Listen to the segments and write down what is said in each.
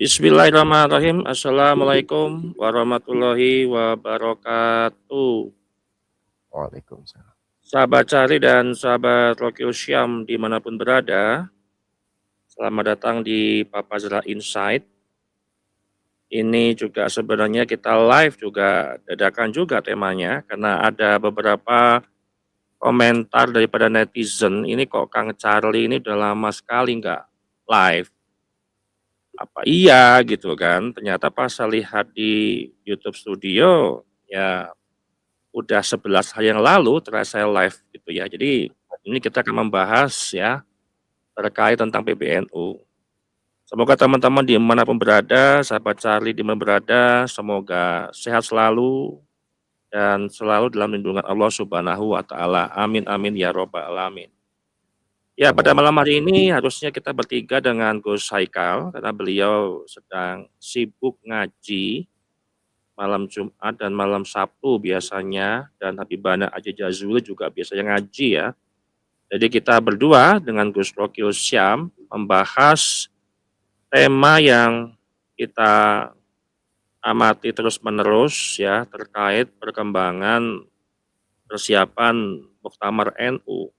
Bismillahirrahmanirrahim. Assalamualaikum warahmatullahi wabarakatuh. Waalaikumsalam. Sahabat Cari dan sahabat Rokil Syam dimanapun berada, selamat datang di Papa Zra Insight. Ini juga sebenarnya kita live juga dadakan juga temanya karena ada beberapa komentar daripada netizen. Ini kok Kang Charlie ini udah lama sekali nggak live. Apa iya gitu kan? Ternyata pas saya lihat di YouTube Studio, ya udah 11 hari yang lalu terakhir saya live gitu ya. Jadi ini kita akan membahas ya terkait tentang PBNU. Semoga teman-teman dimanapun berada, sahabat Charlie dimanapun berada, semoga sehat selalu dan selalu dalam lindungan Allah Subhanahu wa Ta'ala. Amin, amin ya Robbal 'Alamin. Ya, pada malam hari ini harusnya kita bertiga dengan Gus Haikal karena beliau sedang sibuk ngaji malam Jumat dan malam Sabtu biasanya, dan Habibana Aja Jazuli juga biasanya ngaji ya. Jadi kita berdua dengan Gus Rokil Syam membahas tema yang kita amati terus-menerus ya terkait perkembangan persiapan Muktamar NU.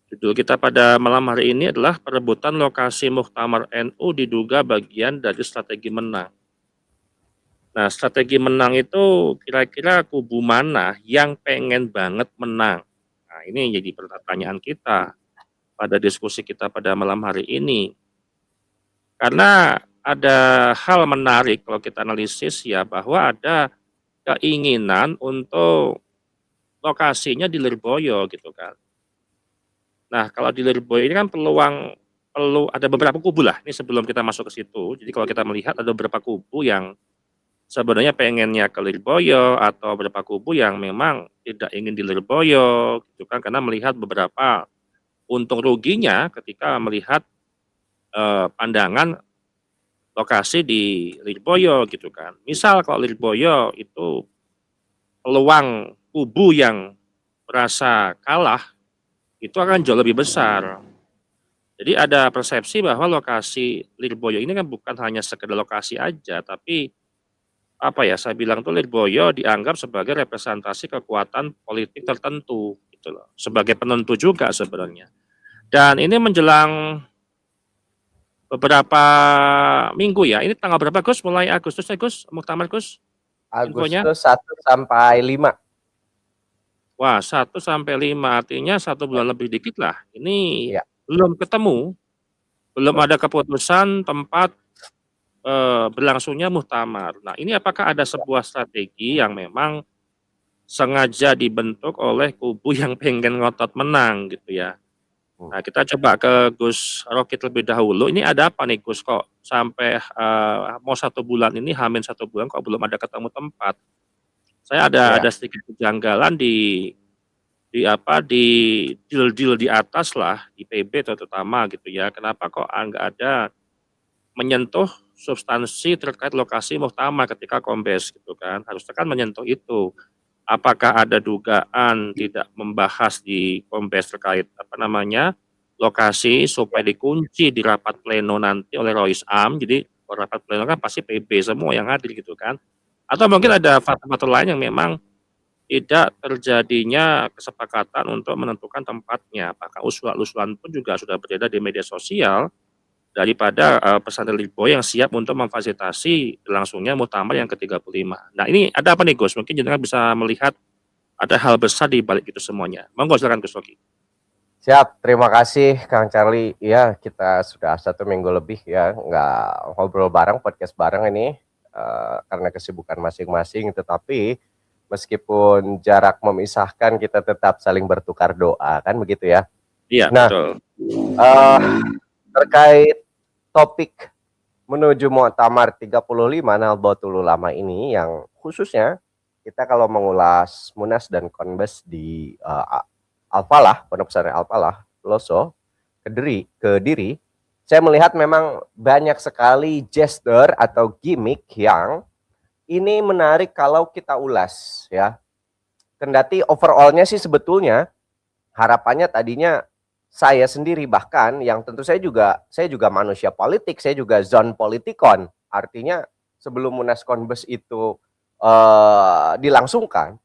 Judul kita pada malam hari ini adalah perebutan lokasi Muktamar NU diduga bagian dari strategi menang. Nah, strategi menang itu kira-kira kubu mana yang pengen banget menang? Nah, ini jadi pertanyaan kita pada diskusi kita pada malam hari ini. Karena ada hal menarik kalau kita analisis ya bahwa ada keinginan untuk lokasinya di Lirboyo gitu kan. Nah, kalau di Lirboyo ini kan perlu ada beberapa kubu lah. Ini sebelum kita masuk ke situ. Jadi kalau kita melihat ada beberapa kubu yang sebenarnya pengennya ke Lirboyo atau beberapa kubu yang memang tidak ingin di Lirboyo gitu kan, karena melihat beberapa untung ruginya ketika melihat pandangan lokasi di Lirboyo gitu kan. Misal kalau Lirboyo itu peluang kubu yang merasa kalah itu akan jauh lebih besar. Jadi ada persepsi bahwa lokasi Lirboyo ini kan bukan hanya sekedar lokasi aja, tapi apa ya, saya bilang tuh Lirboyo dianggap sebagai representasi kekuatan politik tertentu gitu loh, sebagai penentu juga sebenarnya. Dan ini menjelang beberapa minggu ya, ini tanggal berapa Gus? Mulai Agustus ya Gus, Muktamar Gus? Infonya? Agustus 1 sampai 5. Wah, 1 sampai 5 artinya 1 bulan lebih dikit lah. Ini Ya. belum ketemu, belum ada keputusan tempat berlangsungnya muktamar. Nah, ini apakah ada sebuah strategi yang memang sengaja dibentuk oleh kubu yang pengen ngotot menang gitu ya. Nah, kita coba ke Gus Rocky terlebih dahulu. Ini ada apa nih Gus kok sampai mau 1 bulan ini, H-1 bulan kok belum ada ketemu tempat? Saya ada sedikit kejanggalan di deal-deal di atas lah, di PB terutama gitu ya. Kenapa kok nggak ada menyentuh substansi terkait lokasi muktamar ketika kombes gitu kan? Harusnya kan menyentuh itu. Apakah ada dugaan tidak membahas di kombes terkait lokasi supaya dikunci di rapat pleno nanti oleh Rois Am. Jadi rapat pleno kan pasti PB semua yang hadir gitu kan. Atau mungkin ada faktor-faktor lain yang memang tidak terjadinya kesepakatan untuk menentukan tempatnya. Apakah usulan-usulan pun juga sudah beredar di media sosial daripada pesantren Lirboyo yang siap untuk memfasilitasi berlangsungnya muktamar yang ke-35. Nah, ini ada apa nih Gus? Mungkin jenengan bisa melihat ada hal besar di balik itu semuanya. Monggo silakan Gus Rocky. Siap, terima kasih Kang Charlie. Ya, kita sudah 1 minggu lebih ya nggak ngobrol bareng, podcast bareng ini karena kesibukan masing-masing. Tetapi meskipun jarak memisahkan, kita tetap saling bertukar doa, kan begitu ya? Iya, nah, betul. Terkait topik menuju Muktamar 35 Nahdlatul Ulama ini, yang khususnya kita kalau mengulas Munas dan Konbes di Al-Falah, Pondok Pesantren Al-Falah, Peloso, Kediri, saya melihat memang banyak sekali gesture atau gimmick yang ini menarik kalau kita ulas ya. Kendati overallnya sih sebetulnya harapannya tadinya saya sendiri bahkan yang tentu saya juga manusia politik, saya juga zon politikon. Artinya sebelum Munas Konbes itu dilangsungkan,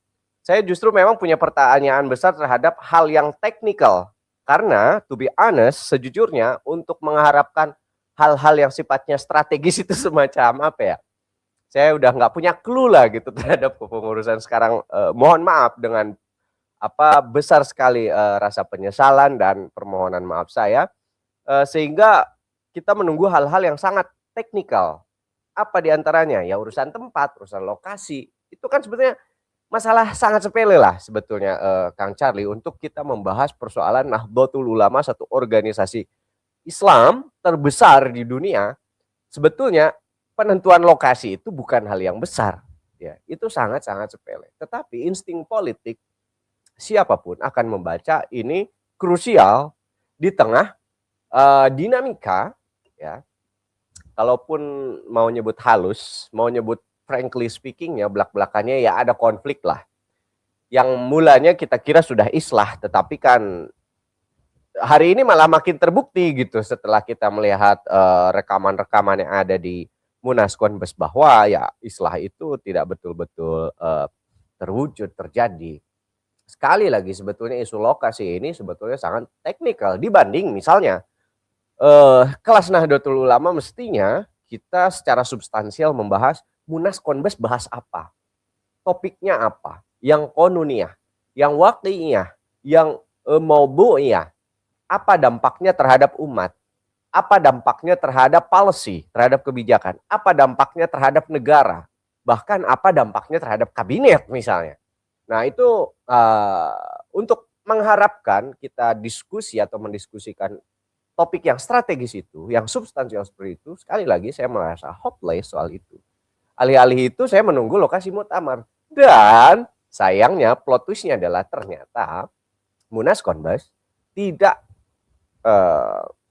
saya justru memang punya pertanyaan besar terhadap hal yang teknikal. Karena to be honest, sejujurnya untuk mengharapkan hal-hal yang sifatnya strategis itu semacam apa ya? Saya udah nggak punya clue lah gitu terhadap kepengurusan sekarang. Mohon maaf dengan besar sekali rasa penyesalan dan permohonan maaf saya, sehingga kita menunggu hal-hal yang sangat teknikal. Apa diantaranya? Ya urusan tempat, urusan lokasi. Itu kan sebetulnya masalah sangat sepele lah sebetulnya, Kang Charlie, untuk kita membahas persoalan Nahdlatul Ulama, satu organisasi Islam terbesar di dunia. Sebetulnya penentuan lokasi itu bukan hal yang besar, ya. Itu sangat-sangat sepele. Tetapi insting politik siapapun akan membaca ini krusial di tengah dinamika, ya. Kalaupun mau nyebut halus, mau nyebut frankly speaking ya belak-belakannya ya ada konflik lah. Yang mulanya kita kira sudah islah, tetapi kan hari ini malah makin terbukti gitu setelah kita melihat rekaman-rekaman yang ada di Munas Konbes bahwa ya islah itu tidak betul-betul terwujud terjadi. Sekali lagi sebetulnya isu lokasi ini sebetulnya sangat teknikal dibanding misalnya kelas Nahdlatul Ulama. Mestinya kita secara substansial membahas Munas Konbes bahas apa, topiknya apa, yang konuniyah, yang waqi'iyah, yang maudu'iyah, apa dampaknya terhadap umat, apa dampaknya terhadap policy, terhadap kebijakan, apa dampaknya terhadap negara, bahkan apa dampaknya terhadap kabinet misalnya. Nah itu untuk mengharapkan kita diskusi atau mendiskusikan topik yang strategis itu, yang substansial seperti itu, sekali lagi saya merasa hopeless soal itu. Alih-alih itu saya menunggu lokasi muktamar. Dan sayangnya plot twistnya adalah ternyata Munas Konbes tidak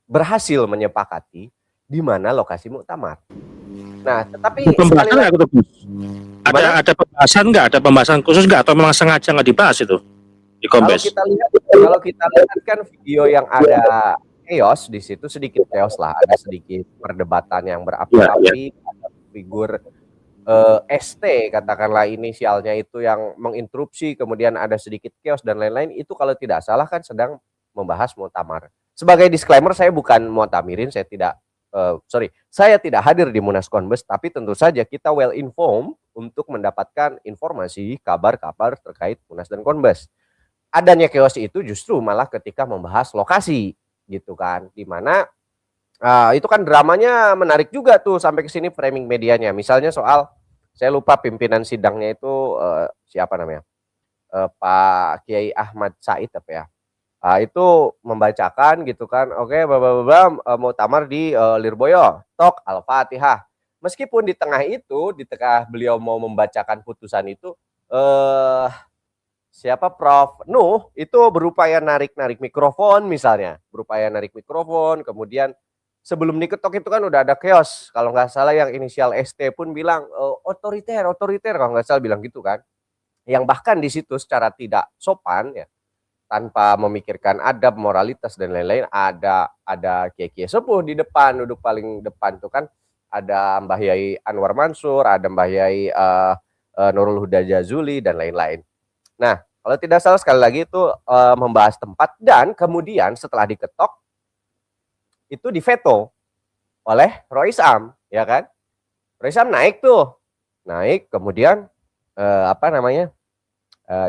berhasil menyepakati di mana lokasi muktamar. Nah, tetapi sekali Pembahasan lagi, nggak itu? Ada pembahasan nggak? Ada pembahasan khusus nggak? Atau memang sengaja nggak dibahas itu di kalau Kombes? kita lihat kan video yang ada chaos di situ, sedikit chaos lah, ada sedikit perdebatan yang berapi-api, ada figur ST katakanlah inisialnya itu yang menginterupsi, kemudian ada sedikit chaos dan lain-lain. Itu kalau tidak salah kan sedang membahas muktamar. Sebagai disclaimer, saya bukan mu'tamirin, saya tidak hadir di Munas Konbes, tapi tentu saja kita well informed untuk mendapatkan informasi, kabar-kabar terkait Munas dan Konbes. Adanya chaos itu justru malah ketika membahas lokasi gitu kan, dimana itu kan dramanya menarik juga tuh sampai ke sini framing medianya. Misalnya soal, saya lupa pimpinan sidangnya itu siapa namanya, Pak Kiai Ahmad Said apa ya, itu membacakan gitu kan, oke, muktamar di Lirboyo, tok Al-Fatihah. Meskipun di tengah itu, di tengah beliau mau membacakan putusan itu, siapa Prof Nuh itu berupaya narik mikrofon misalnya, kemudian sebelum diketok itu kan udah ada chaos. Kalau nggak salah yang inisial ST pun bilang otoriter kalau nggak salah bilang gitu kan. Yang bahkan di situ secara tidak sopan ya, tanpa memikirkan adab, moralitas dan lain-lain, ada kiai-kiai sepuh di depan, duduk paling depan tuh kan, ada Mbah Yai Anwar Mansur, ada Mbah Yai Nurul Huda Jazuli dan lain-lain. Nah, kalau tidak salah sekali lagi itu membahas tempat, dan kemudian setelah diketok itu diveto oleh Roisam, ya kan? Roisam naik, kemudian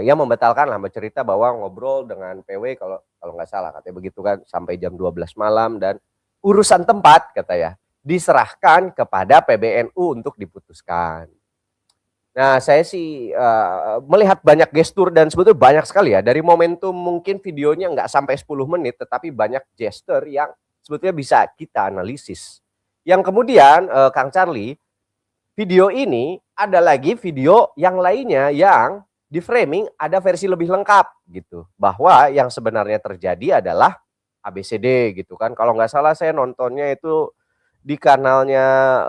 yang membatalkan lah, bercerita bahwa ngobrol dengan PW kalau nggak salah katanya begitu kan, sampai jam 12 malam, dan urusan tempat katanya diserahkan kepada PBNU untuk diputuskan. Nah, saya sih melihat banyak gestur dan sebetulnya banyak sekali ya dari momentum, mungkin videonya nggak sampai 10 menit, tetapi banyak gestur yang sebetulnya bisa kita analisis. Yang kemudian Kang Charlie, video ini ada lagi video yang lainnya yang di framing ada versi lebih lengkap gitu, bahwa yang sebenarnya terjadi adalah ABCD gitu kan. Kalau nggak salah saya nontonnya itu di kanalnya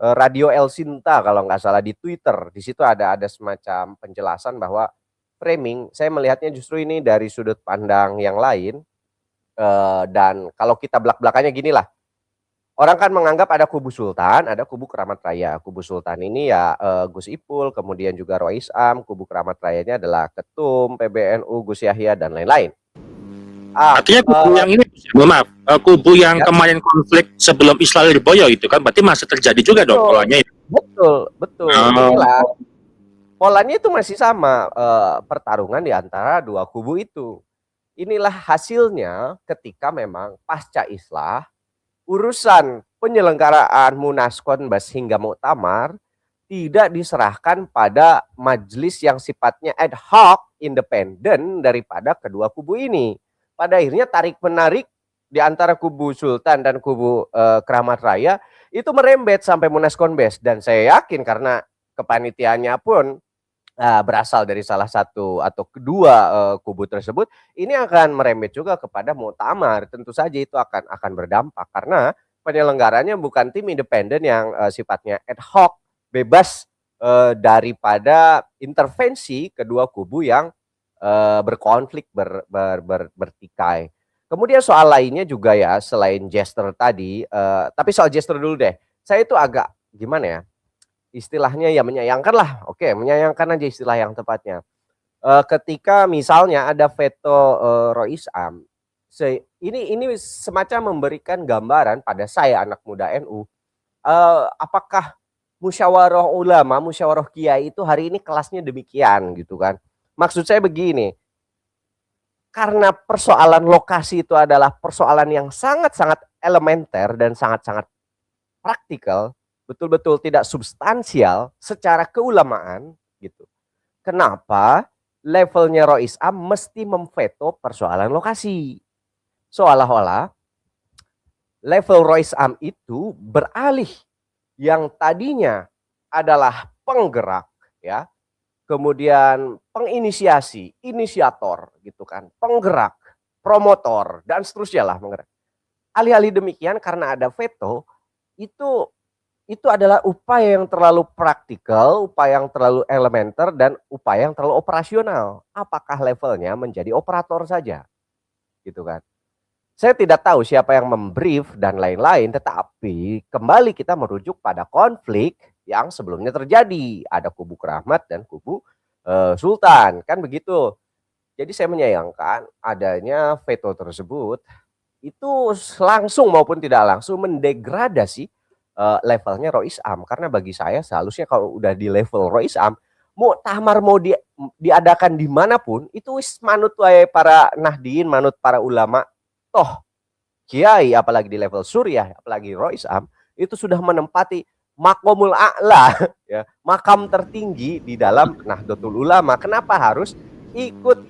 Radio El Sinta kalau nggak salah di Twitter. Di situ ada semacam penjelasan bahwa framing, saya melihatnya justru ini dari sudut pandang yang lain. Dan kalau kita belak-belakannya gini lah, orang kan menganggap ada kubu Sultan, ada kubu Keramat Raya. Kubu Sultan ini ya Gus Ipul, kemudian juga Rois Am, kubu Keramat Rayanya adalah Ketum PBNU Gus Yahya dan lain-lain. Artinya kubu yang ini, maaf, kubu yang ya, kemarin konflik sebelum Ismail Lirboyo itu kan berarti masih terjadi juga dong polanya itu. betul. Inilah polanya itu masih sama, pertarungan di antara dua kubu itu. Inilah hasilnya ketika memang pasca Islah urusan penyelenggaraan Munas, Konbes hingga Muktamar tidak diserahkan pada majelis yang sifatnya ad hoc, independen daripada kedua kubu ini. Pada akhirnya tarik-menarik di antara kubu Sultan dan kubu Keramat Raya itu merembet sampai Munas Konbes, dan saya yakin karena kepanitiaannya pun berasal dari salah satu atau kedua kubu tersebut, ini akan merembet juga kepada Muktamar. Tentu saja itu akan berdampak karena penyelenggaranya bukan tim independen yang sifatnya ad hoc, bebas daripada intervensi kedua kubu yang berkonflik, bertikai. Kemudian soal lainnya juga ya, selain gesture tadi, tapi soal gesture dulu deh. Saya itu agak gimana ya? Istilahnya ya menyayangkan lah. Oke, menyayangkan aja istilah yang tepatnya. Ketika misalnya ada veto Rois Am, ini semacam memberikan gambaran pada saya anak muda NU, apakah musyawarah ulama, musyawarah kiai itu hari ini kelasnya demikian gitu kan. Maksud saya begini, karena persoalan lokasi itu adalah persoalan yang sangat-sangat elementer dan sangat-sangat praktikal, betul-betul tidak substansial secara keulamaan gitu. Kenapa levelnya Rois Am mesti memveto persoalan lokasi? Seolah-olah level Rois Am itu beralih, yang tadinya adalah penggerak ya, kemudian penginisiasi, inisiator gitu kan, penggerak, promotor dan seterusnya lah menggerak. Alih-alih demikian karena ada veto, itu adalah upaya yang terlalu praktikal, upaya yang terlalu elementer, dan upaya yang terlalu operasional. Apakah levelnya menjadi operator saja? Gitu kan. Saya tidak tahu siapa yang membrief dan lain-lain, tetapi kembali kita merujuk pada konflik yang sebelumnya terjadi. Ada kubu Keramat dan kubu Sultan, kan begitu. Jadi saya menyayangkan adanya veto tersebut, itu langsung maupun tidak langsung mendegradasi levelnya Rois Am. Karena bagi saya seharusnya kalau udah di level Rois Am, muktamar mau diadakan dimanapun, itu wis manut wae para nahdien, manut para ulama. Toh kiai apalagi di level Suriah, apalagi Rois Am, itu sudah menempati makomul a'la ya, makam tertinggi di dalam Nahdlatul Ulama. Kenapa harus ikut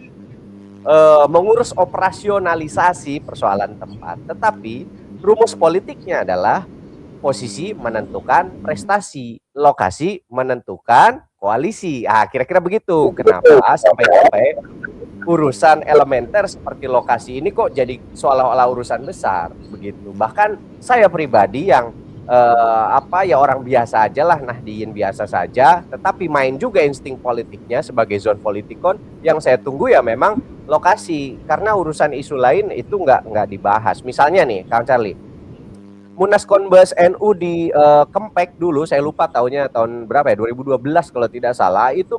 mengurus operasionalisasi persoalan tempat? Tetapi rumus politiknya adalah posisi menentukan prestasi, lokasi menentukan koalisi. Kira-kira begitu. Kenapa sampai urusan elementer seperti lokasi ini kok jadi seolah-olah urusan besar begitu. Bahkan saya pribadi yang orang biasa aja lah, nahdien biasa saja, tetapi main juga insting politiknya sebagai zone politikon. Yang saya tunggu ya memang lokasi, karena urusan isu lain itu nggak dibahas. Misalnya nih Kang Charlie, Munas Konbes NU di Kempek dulu, saya lupa tahun berapa ya, 2012 kalau tidak salah, itu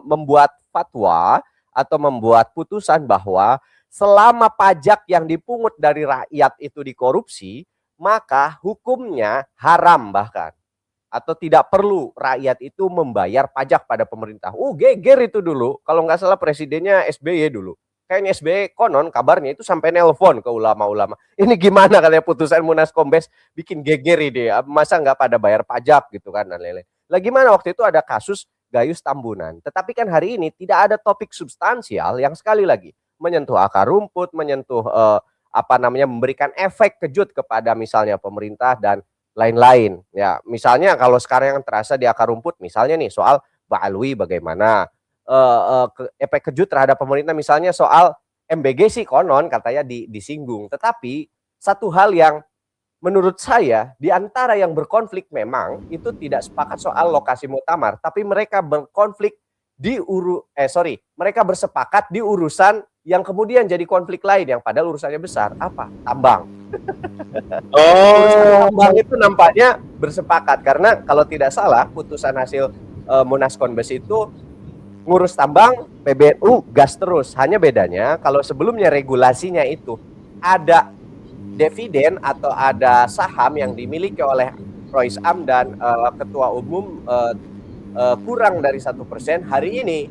membuat fatwa atau membuat putusan bahwa selama pajak yang dipungut dari rakyat itu dikorupsi, maka hukumnya haram bahkan, atau tidak perlu rakyat itu membayar pajak pada pemerintah. Geger itu dulu, kalau nggak salah presidennya SBY dulu. Kayaknya SBY konon kabarnya itu sampai nelpon ke ulama-ulama. Ini gimana katanya putusan Munas Kombes, bikin geger ide, masa nggak pada bayar pajak gitu kan dan lain-lain. Lah gimana waktu itu ada kasus Gayus Tambunan. Tetapi kan hari ini tidak ada topik substansial yang sekali lagi menyentuh akar rumput, menyentuh memberikan efek kejut kepada misalnya pemerintah dan lain-lain. Ya, misalnya kalau sekarang yang terasa di akar rumput, misalnya nih soal Ba'alwi bagaimana, efek kejut terhadap pemerintah misalnya soal MBG sih konon katanya disinggung. Tetapi satu hal yang menurut saya di antara yang berkonflik memang itu tidak sepakat soal lokasi muktamar, tapi mereka berkonflik mereka bersepakat di urusan yang kemudian jadi konflik lain yang padahal urusannya besar. Apa? Tambang. Urusan tambang itu nampaknya bersepakat karena kalau tidak salah putusan hasil Munas Konbes itu ngurus tambang, PBNU gas terus. Hanya bedanya kalau sebelumnya regulasinya itu ada dividen atau ada saham yang dimiliki oleh Rois Am dan ketua umum kurang dari 1%, hari ini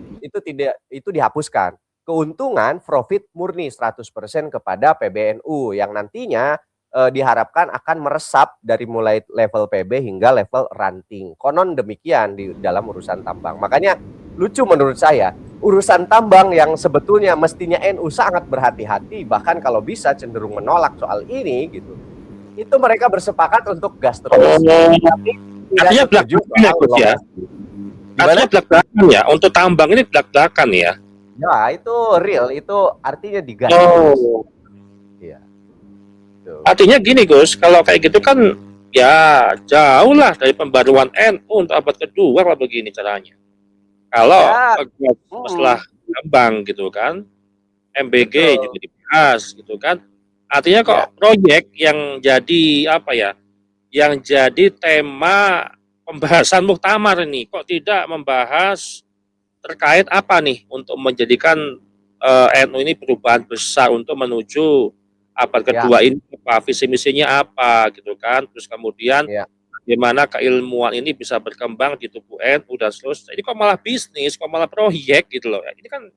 itu dihapuskan. Keuntungan profit murni 100% kepada PBNU yang nantinya diharapkan akan meresap dari mulai level PB hingga level ranting. Konon demikian di dalam urusan tambang. Makanya lucu menurut saya, urusan tambang yang sebetulnya mestinya NU sangat berhati-hati, bahkan kalau bisa cenderung menolak soal ini gitu. Itu mereka bersepakat untuk gas terus. Tapi artinya belak-belakan ya, Gus ya. Artinya belak-belakan ya. Untuk tambang ini belak-belakan ya. Ya, itu real, itu artinya digas terus. Iya. Artinya gini Gus, kalau kayak gitu kan ya jauh lah dari pembaruan NU untuk abad kedua kalau begini caranya. Kalau ya, masalah tambang gitu kan, MBG juga dibahas gitu kan. Artinya kok proyek yang jadi apa ya, yang jadi tema pembahasan muktamar ini kok tidak membahas terkait apa nih untuk menjadikan NU ini perubahan besar untuk menuju abad kedua ini, apa visi misinya apa gitu kan, terus kemudian bagaimana keilmuan ini bisa berkembang di tubuh NU dan seterusnya. Ini kok malah bisnis, kok malah proyek gitu loh. Ini kan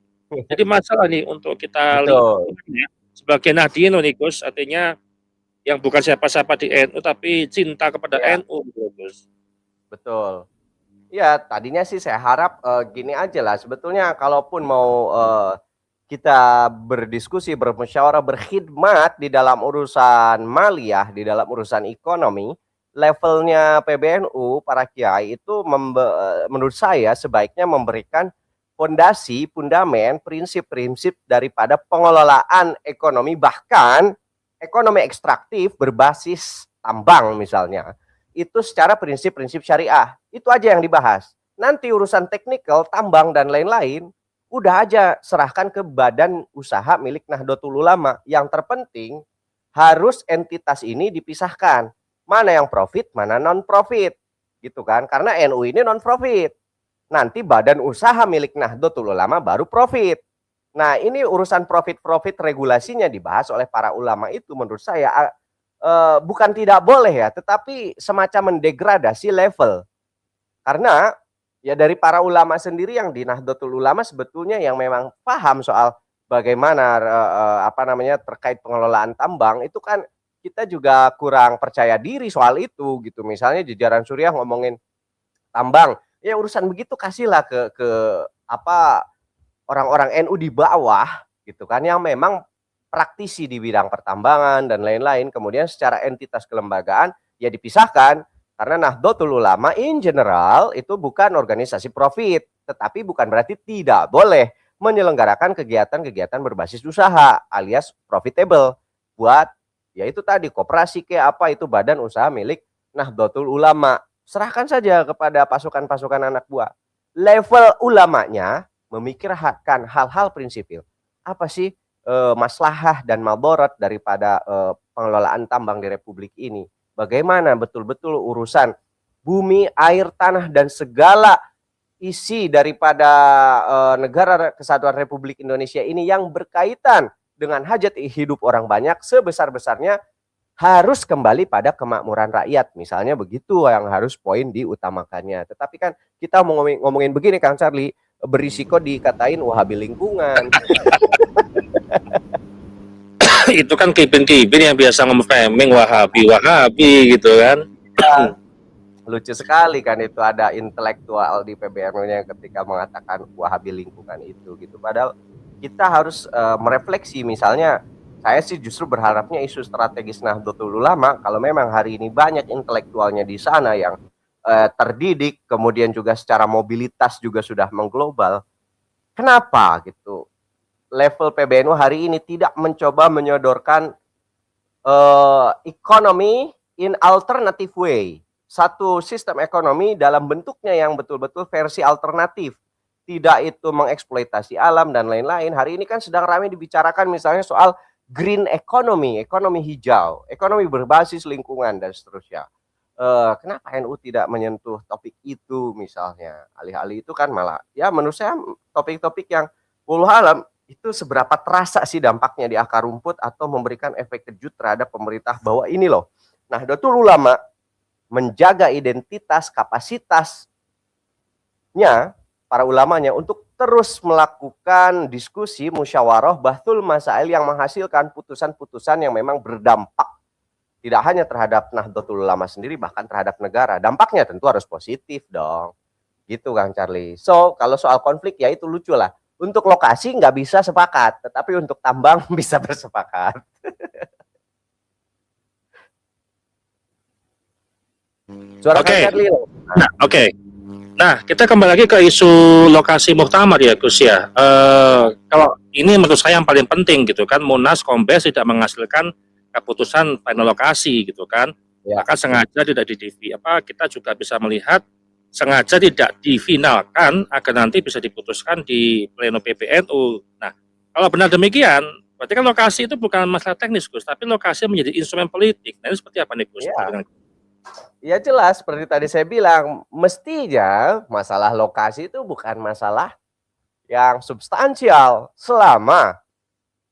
jadi masalah nih untuk kita lihat ya. Sebagai Nahdien nih Gus, artinya yang bukan siapa-siapa di NU tapi cinta kepada NU gitu Gus. Betul. Ya tadinya sih saya harap gini aja lah, sebetulnya kalaupun mau kita berdiskusi, bermusyawarah, berkhidmat di dalam urusan maliyah, di dalam urusan ekonomi, levelnya PBNU, para kiai itu menurut saya sebaiknya memberikan fondasi, fundamen, prinsip-prinsip daripada pengelolaan ekonomi, bahkan ekonomi ekstraktif berbasis tambang misalnya, itu secara prinsip-prinsip syariah. Itu aja yang dibahas. Nanti urusan teknikal, tambang dan lain-lain, udah aja serahkan ke badan usaha milik Nahdlatul Ulama. Yang terpenting harus entitas ini dipisahkan. Mana yang profit, mana non-profit. Gitu kan? Karena NU ini non-profit. Nanti badan usaha milik Nahdlatul Ulama baru profit. Nah, ini urusan profit-profit regulasinya dibahas oleh para ulama itu menurut saya bukan tidak boleh ya, tetapi semacam mendegradasi level. Karena ya dari para ulama sendiri yang di Nahdlatul Ulama sebetulnya yang memang paham soal bagaimana terkait pengelolaan tambang itu kan kita juga kurang percaya diri soal itu gitu. Misalnya jajaran Suriah ngomongin tambang, ya urusan begitu kasihlah ke orang-orang NU di bawah gitu kan yang memang praktisi di bidang pertambangan dan lain-lain. Kemudian secara entitas kelembagaan ya dipisahkan. Karena Nahdlatul Ulama in general itu bukan organisasi profit, tetapi bukan berarti tidak boleh menyelenggarakan kegiatan-kegiatan berbasis usaha alias profitable buat ya itu tadi koperasi kayak apa itu badan usaha milik Nahdlatul Ulama. Serahkan saja kepada pasukan-pasukan anak buah. Level ulamanya memikirkan hal-hal prinsipil. Apa sih maslahah dan madarat daripada pengelolaan tambang di Republik ini? Bagaimana betul-betul urusan bumi, air, tanah, dan segala isi daripada negara kesatuan Republik Indonesia ini yang berkaitan dengan hajat hidup orang banyak sebesar-besarnya harus kembali pada kemakmuran rakyat. Misalnya begitu yang harus poin diutamakannya. Tetapi kan kita mau ngomongin begini Kang Charlie, berisiko dikatain wahabi lingkungan. Itu kan kibin-kibin yang biasa ngomong wahabi gitu kan. Ya, lucu sekali kan itu ada intelektual di PBNU-nya ketika mengatakan wahabi lingkungan itu gitu. Padahal kita harus merefleksi, misalnya saya sih justru berharapnya isu strategis Nahdlatul Ulama kalau memang hari ini banyak intelektualnya di sana yang terdidik, kemudian juga secara mobilitas juga sudah mengglobal. Kenapa gitu? Level PBNU hari ini tidak mencoba menyodorkan ekonomi in alternative way. Satu sistem ekonomi dalam bentuknya yang betul-betul versi alternatif. tidak itu mengeksploitasi alam dan lain-lain. Hari ini kan sedang ramai dibicarakan misalnya soal green economy, ekonomi hijau, ekonomi berbasis lingkungan dan seterusnya. Kenapa NU tidak menyentuh topik itu misalnya? Alih-alih itu kan malah ya menurut saya topik-topik yang wallahu alam itu seberapa terasa sih dampaknya di akar rumput atau memberikan efek kejut terhadap pemerintah bahwa ini loh. Nahdlatul Ulama menjaga identitas, kapasitasnya para ulamanya untuk terus melakukan diskusi, musyawarah, bahtul masail yang menghasilkan putusan-putusan yang memang berdampak tidak hanya terhadap Nahdlatul Ulama sendiri, bahkan terhadap negara. Dampaknya tentu harus positif dong. Gitu Kang Charlie. So, kalau soal konflik ya itu lucu lah. Untuk lokasi nggak bisa sepakat, tetapi untuk tambang bisa bersepakat. Suara Kang Charlie. Nah, oke. Nah, kita kembali lagi ke isu lokasi muktamar ya, Gus ya. Kalau ini menurut saya yang paling penting gitu kan, Munas Kombes tidak menghasilkan keputusan final lokasi gitu kan. Ya. Maka sengaja tidak kita juga bisa melihat sengaja tidak difinalkan agar nanti bisa diputuskan di pleno PBNU. Nah, kalau benar demikian, berarti kan lokasi itu bukan masalah teknis, Gus, tapi lokasi menjadi instrumen politik. Nah, ini seperti apa nih, Gus? Ya. Ya jelas, seperti tadi saya bilang, mestinya masalah lokasi itu bukan masalah yang substansial selama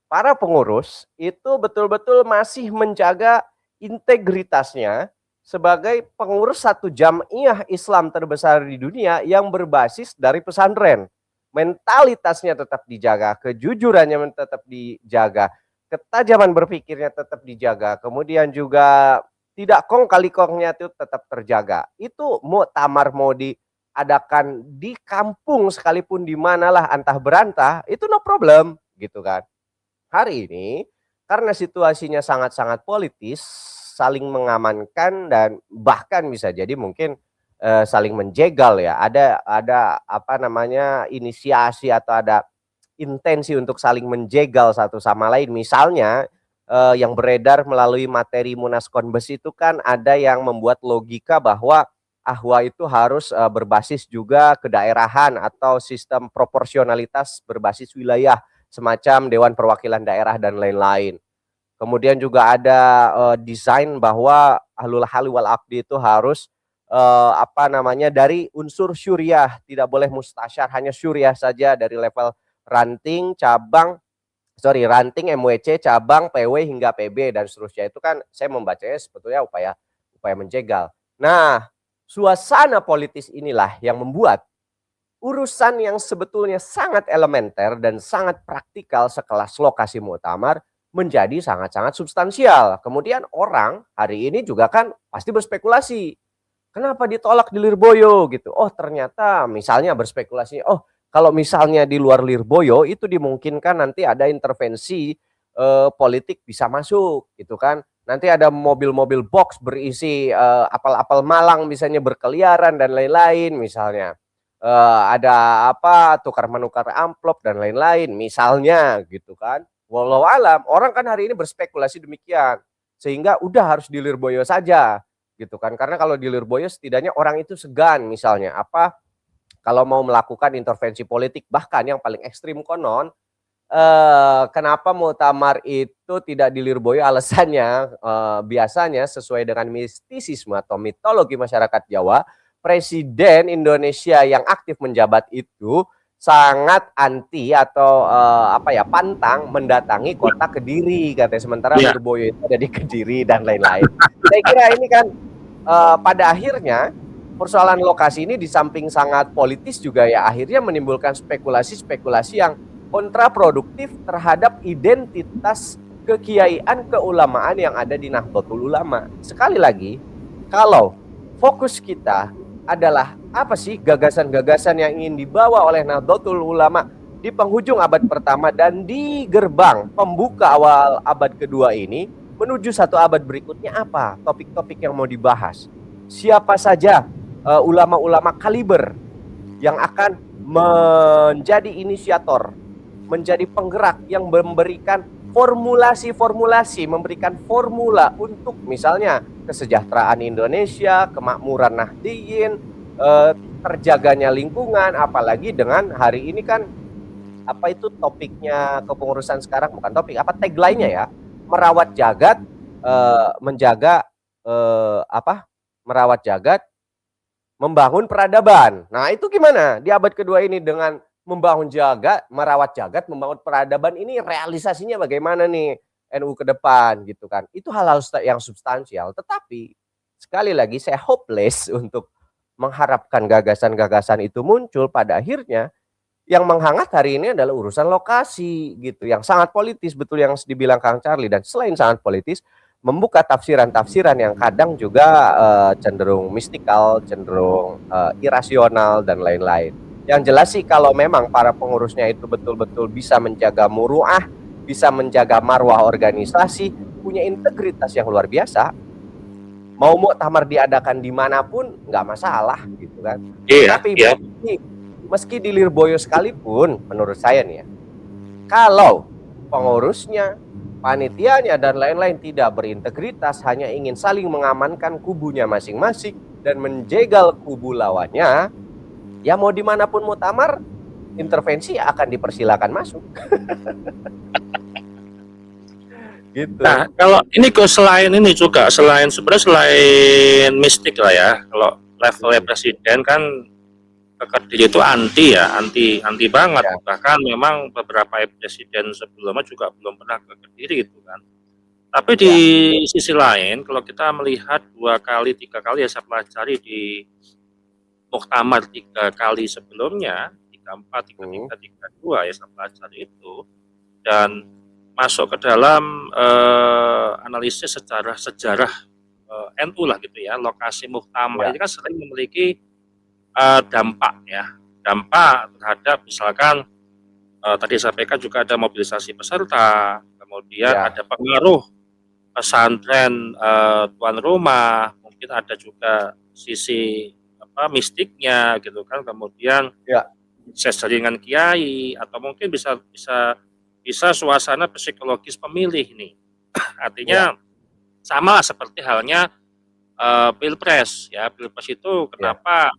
para pengurus itu betul-betul masih menjaga integritasnya sebagai pengurus satu jam'iyah Islam terbesar di dunia yang berbasis dari pesantren. Mentalitasnya tetap dijaga, kejujurannya tetap dijaga, ketajaman berpikirnya tetap dijaga, kemudian juga tidak kong kali kongnya itu tetap terjaga. Itu muktamar mau diadakan di kampung sekalipun di manalah antah berantah, itu no problem gitu kan. Hari ini karena situasinya sangat-sangat politis, saling mengamankan dan bahkan bisa jadi mungkin saling menjegal ya. Ada apa namanya inisiasi atau ada intensi untuk saling menjegal satu sama lain. Misalnya yang beredar melalui materi Munas Konbes itu kan ada yang membuat logika bahwa ahwa itu harus berbasis juga kedaerahan atau sistem proporsionalitas berbasis wilayah semacam Dewan Perwakilan Daerah dan lain-lain. Kemudian juga ada desain bahwa ahlul hal wal aqdi itu harus dari unsur syuriah, tidak boleh mustasyar, hanya syuriah saja dari level ranting, ranting, MWC, cabang, PW hingga PB dan seterusnya. Itu kan saya membacanya sebetulnya upaya menjegal. Nah, suasana politis inilah yang membuat urusan yang sebetulnya sangat elementer dan sangat praktikal sekelas lokasi muktamar menjadi sangat-sangat substansial. Kemudian orang hari ini juga kan pasti berspekulasi. Kenapa ditolak di Lirboyo gitu? Oh, ternyata misalnya berspekulasi, oh kalau misalnya di luar Lirboyo itu dimungkinkan nanti ada intervensi politik bisa masuk gitu kan. Nanti ada mobil-mobil box berisi apel-apel Malang misalnya berkeliaran dan lain-lain misalnya. Ada tukar menukar amplop dan lain-lain misalnya gitu kan. Walau alam, orang kan hari ini berspekulasi demikian. Sehingga udah harus di Lirboyo saja gitu kan. Karena kalau di Lirboyo setidaknya orang itu segan misalnya kalau mau melakukan intervensi politik, bahkan yang paling ekstrim konon, kenapa muktamar itu tidak di Lirboyo, alasannya biasanya sesuai dengan mistisisme atau mitologi masyarakat Jawa, Presiden Indonesia yang aktif menjabat itu sangat anti atau pantang mendatangi kota Kediri, katanya, sementara Lirboyo itu ada di Kediri dan lain-lain. Saya kira ini kan pada akhirnya persoalan lokasi ini di samping sangat politis juga ya akhirnya menimbulkan spekulasi-spekulasi yang kontraproduktif terhadap identitas kekiaian keulamaan yang ada di Nahdlatul Ulama. Sekali lagi, kalau fokus kita adalah apa sih gagasan-gagasan yang ingin dibawa oleh Nahdlatul Ulama di penghujung abad pertama dan di gerbang pembuka awal abad kedua ini menuju satu abad berikutnya, apa topik-topik yang mau dibahas? Siapa saja ulama-ulama kaliber yang akan menjadi inisiator, menjadi penggerak yang memberikan formulasi-formulasi, memberikan formula untuk misalnya kesejahteraan Indonesia, kemakmuran Nahdliyin, terjaganya lingkungan, apalagi dengan hari ini kan apa itu topiknya kepengurusan sekarang, bukan topik, apa tagline-nya ya, merawat jagat, menjaga merawat jagat, membangun peradaban. Nah, itu gimana di abad kedua ini dengan membangun jagat, merawat jagat, membangun peradaban, ini realisasinya bagaimana nih NU ke depan gitu kan. Itu hal-hal yang substansial, tetapi sekali lagi saya hopeless untuk mengharapkan gagasan-gagasan itu muncul. Pada akhirnya yang menghangat hari ini adalah urusan lokasi gitu, yang sangat politis, betul yang dibilang Kang Charlie. Dan selain sangat politis, membuka tafsiran-tafsiran yang kadang juga cenderung mistikal, cenderung irasional dan lain-lain. Yang jelas sih kalau memang para pengurusnya itu betul-betul bisa menjaga muruah, bisa menjaga marwah organisasi, punya integritas yang luar biasa, mau muktamar diadakan dimanapun nggak masalah gitu kan. Iya, Tapi iya. meski di Lirboyo sekalipun, menurut saya nih ya, kalau pengurusnya, panitianya dan lain-lain tidak berintegritas, hanya ingin saling mengamankan kubunya masing-masing dan menjegal kubu lawannya, ya mau dimanapun muktamar, intervensi akan dipersilakan masuk. Gitu. Nah, kalau ini kok selain ini juga, sebenarnya selain mistik lah ya, kalau levelnya presiden kan ke Kediri itu anti banget. Ya. Bahkan memang beberapa presiden sebelumnya juga belum pernah ke Kediri gitu kan. Tapi di sisi lain, kalau kita melihat 2 kali 3 kali ya saya pelajari di muktamar 3 kali sebelumnya, 34, 33, 32 ya saya pelajari itu, dan masuk ke dalam analisis sejarah NU lah gitu ya. Lokasi muktamar ini kan sering memiliki dampak terhadap misalkan tadi saya sampaikan juga ada mobilisasi peserta, kemudian ada pengaruh pesantren tuan rumah, mungkin ada juga sisi mistiknya gitu kan, kemudian jaringan kiai, atau mungkin bisa suasana psikologis pemilih nih. Artinya sama seperti halnya pilpres ya. Pilpres itu kenapa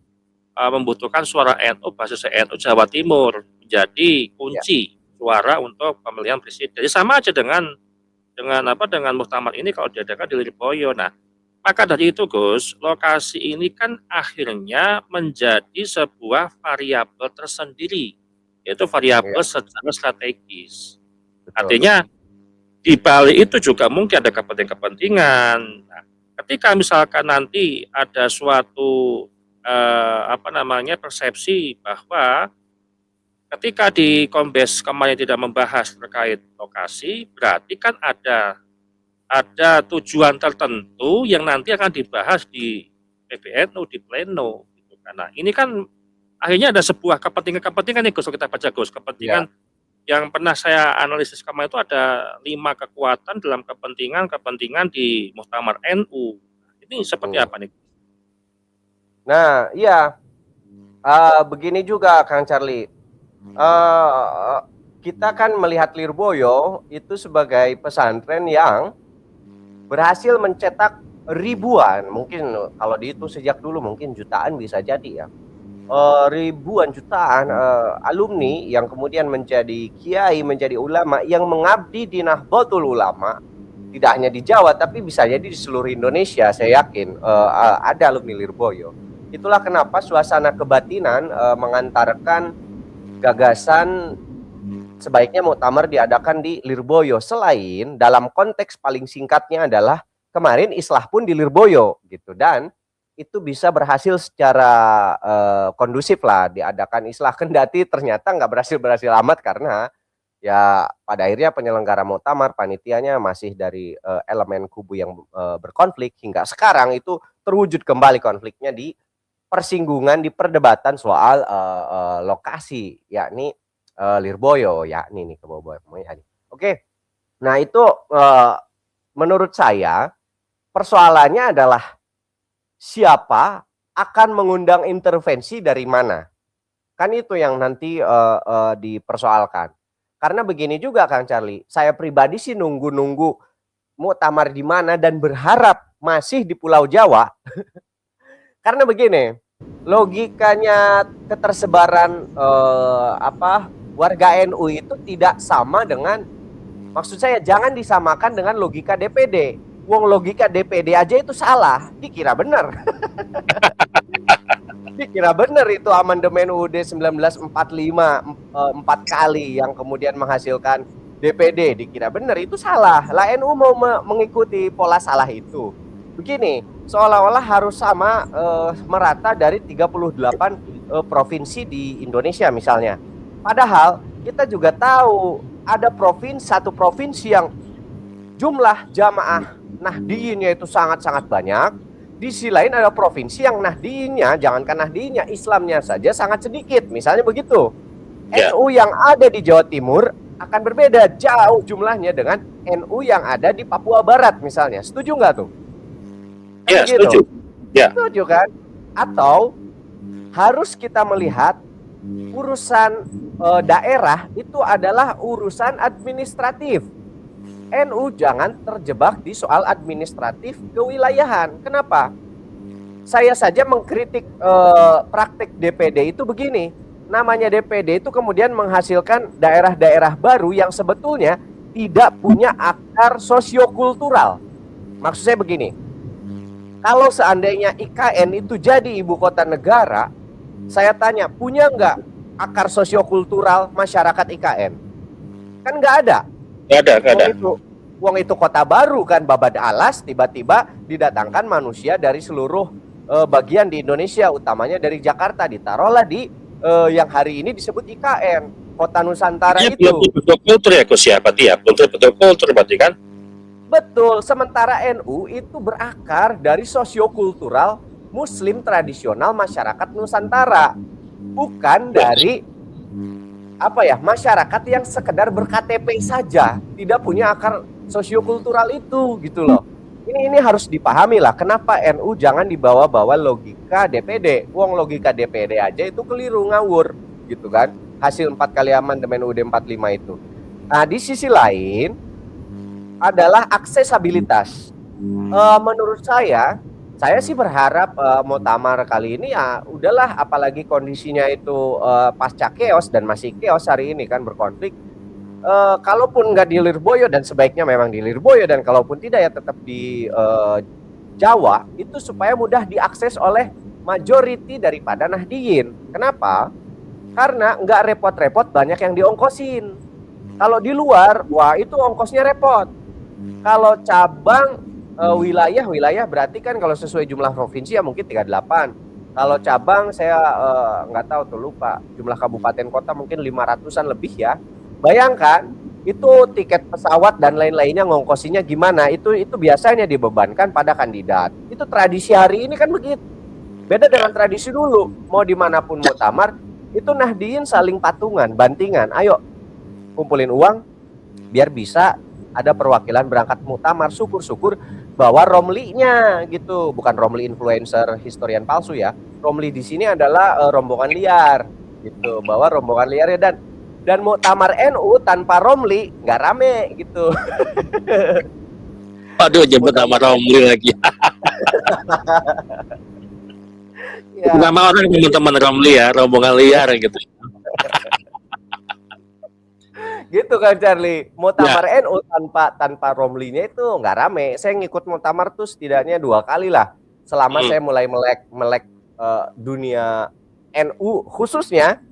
membutuhkan suara NU, basis NU Jawa Timur menjadi kunci suara untuk pemilihan presiden. Jadi sama aja dengan muktamar ini kalau diadakan di Lirboyo. Nah, maka dari itu Gus, lokasi ini kan akhirnya menjadi sebuah variabel tersendiri, yaitu variabel secara strategis. Artinya di balik itu juga mungkin ada kepentingan. Nah, ketika misalkan nanti ada suatu persepsi bahwa ketika di Kombes kemarin tidak membahas terkait lokasi, berarti kan ada tujuan tertentu yang nanti akan dibahas di PBNU, di pleno gitu. Karena ini kan akhirnya ada sebuah kepentingan nih Gus, kita baca Gus, kepentingan yang pernah saya analisis kemarin itu ada 5 kekuatan dalam kepentingan di muktamar NU. Ini seperti apa nih? Nah, iya, begini juga Kang Charlie, kita kan melihat Lirboyo itu sebagai pesantren yang berhasil mencetak ribuan, mungkin kalau dihitung sejak dulu mungkin jutaan bisa jadi ya, ribuan jutaan alumni yang kemudian menjadi kiai, menjadi ulama yang mengabdi di Nahdlatul Ulama, tidak hanya di Jawa tapi bisa jadi di seluruh Indonesia. Saya yakin ada alumni Lirboyo. Itulah kenapa suasana kebatinan mengantarkan gagasan sebaiknya muktamar diadakan di Lirboyo. Selain dalam konteks paling singkatnya adalah kemarin islah pun di Lirboyo gitu, dan itu bisa berhasil secara kondusif lah diadakan islah, kendati ternyata nggak berhasil amat karena ya pada akhirnya penyelenggara muktamar, panitianya masih dari elemen kubu yang berkonflik. Hingga sekarang itu terwujud kembali konfliknya di persinggungan, di perdebatan soal lokasi, yakni Lirboyo, yakni nih Keboboyan. Oke, nah itu menurut saya persoalannya adalah siapa akan mengundang intervensi dari mana, kan itu yang nanti dipersoalkan. Karena begini juga Kang Charlie, saya pribadi sih nunggu muktamar di mana dan berharap masih di Pulau Jawa. Karena begini, logikanya ketersebaran warga NU itu tidak sama dengan, maksud saya jangan disamakan dengan logika DPD. Wong logika DPD aja itu salah, dikira benar. Dikira benar itu amandemen UUD 1945 4 kali yang kemudian menghasilkan DPD, dikira benar, itu salah. Lah NU mau mengikuti pola salah itu. Begini, seolah-olah harus sama merata dari 38 provinsi di Indonesia misalnya. Padahal kita juga tahu ada satu provinsi yang jumlah jamaah Nahdliinnya itu sangat-sangat banyak. Di sisi lain ada provinsi yang Nahdliinnya, jangankan Nahdliinnya, Islamnya saja sangat sedikit. Misalnya begitu. NU yang ada di Jawa Timur akan berbeda jauh jumlahnya dengan NU yang ada di Papua Barat misalnya. Setuju nggak tuh? Ya, setuju. Ya. Setuju kan? Atau harus kita melihat urusan daerah itu adalah urusan administratif. NU jangan terjebak di soal administratif kewilayahan. Kenapa? Saya saja mengkritik praktik DPD itu begini. Namanya DPD itu kemudian menghasilkan daerah-daerah baru yang sebetulnya tidak punya akar sosiokultural. Maksud saya begini. Kalau seandainya IKN itu jadi ibu kota negara, saya tanya, punya nggak akar sosiokultural masyarakat IKN? Kan nggak ada. Nggak ada. Wong itu kota baru kan, babad alas, tiba-tiba didatangkan manusia dari seluruh bagian di Indonesia, utamanya dari Jakarta, ditaruhlah di yang hari ini disebut IKN, Kota Nusantara ya, itu. Betul kultur ya, siapa ya? Betul kultur berarti kan? Betul, sementara NU itu berakar dari sosiokultural Muslim tradisional masyarakat Nusantara, bukan dari masyarakat yang sekedar ber-KTP saja, tidak punya akar sosiokultural itu, gitu loh. Ini harus dipahami lah, kenapa NU jangan dibawa-bawa logika DPD. Wong logika DPD aja itu keliru, ngawur, gitu kan. Hasil 4 kali amandemen UUD 45 itu. Nah, di sisi lain adalah aksesabilitas. Menurut saya sih berharap muktamar kali ini ya udahlah, apalagi kondisinya itu pasca chaos dan masih chaos hari ini kan, berkonflik. Kalaupun nggak di Lirboyo, dan sebaiknya memang di Lirboyo, dan kalaupun tidak ya tetap di Jawa, itu supaya mudah diakses oleh majority daripada Nahdliin. Kenapa? Karena nggak repot-repot, banyak yang diongkosin. Kalau di luar, wah itu ongkosnya repot. Kalau cabang wilayah berarti kan kalau sesuai jumlah provinsi ya mungkin 38. Kalau cabang saya nggak tahu tuh, lupa. Jumlah kabupaten kota mungkin 500-an lebih ya. Bayangkan itu tiket pesawat dan lain-lainnya ngongkosinya gimana? Itu biasanya dibebankan pada kandidat. Itu tradisi hari ini kan begitu. Beda dengan tradisi dulu. Mau dimanapun muktamar, itu Nahdliin saling patungan, bantingan. Ayo kumpulin uang biar bisa ada perwakilan berangkat muktamar. Syukur-syukur bahwa Romli-nya gitu, bukan Romli influencer historian palsu ya. Romli di sini adalah rombongan liar gitu, bahwa rombongan liarnya dan muktamar NU tanpa Romli nggak rame gitu. Aduh, nyebut nama Romli lagi. Ya. Nama orang teman-teman Romli ya, rombongan liar gitu. Gitu kan Charlie, muktamar ya. NU tanpa Romlinya itu nggak rame. Saya ngikut muktamar tuh setidaknya 2 kali lah selama saya mulai melek dunia NU, khususnya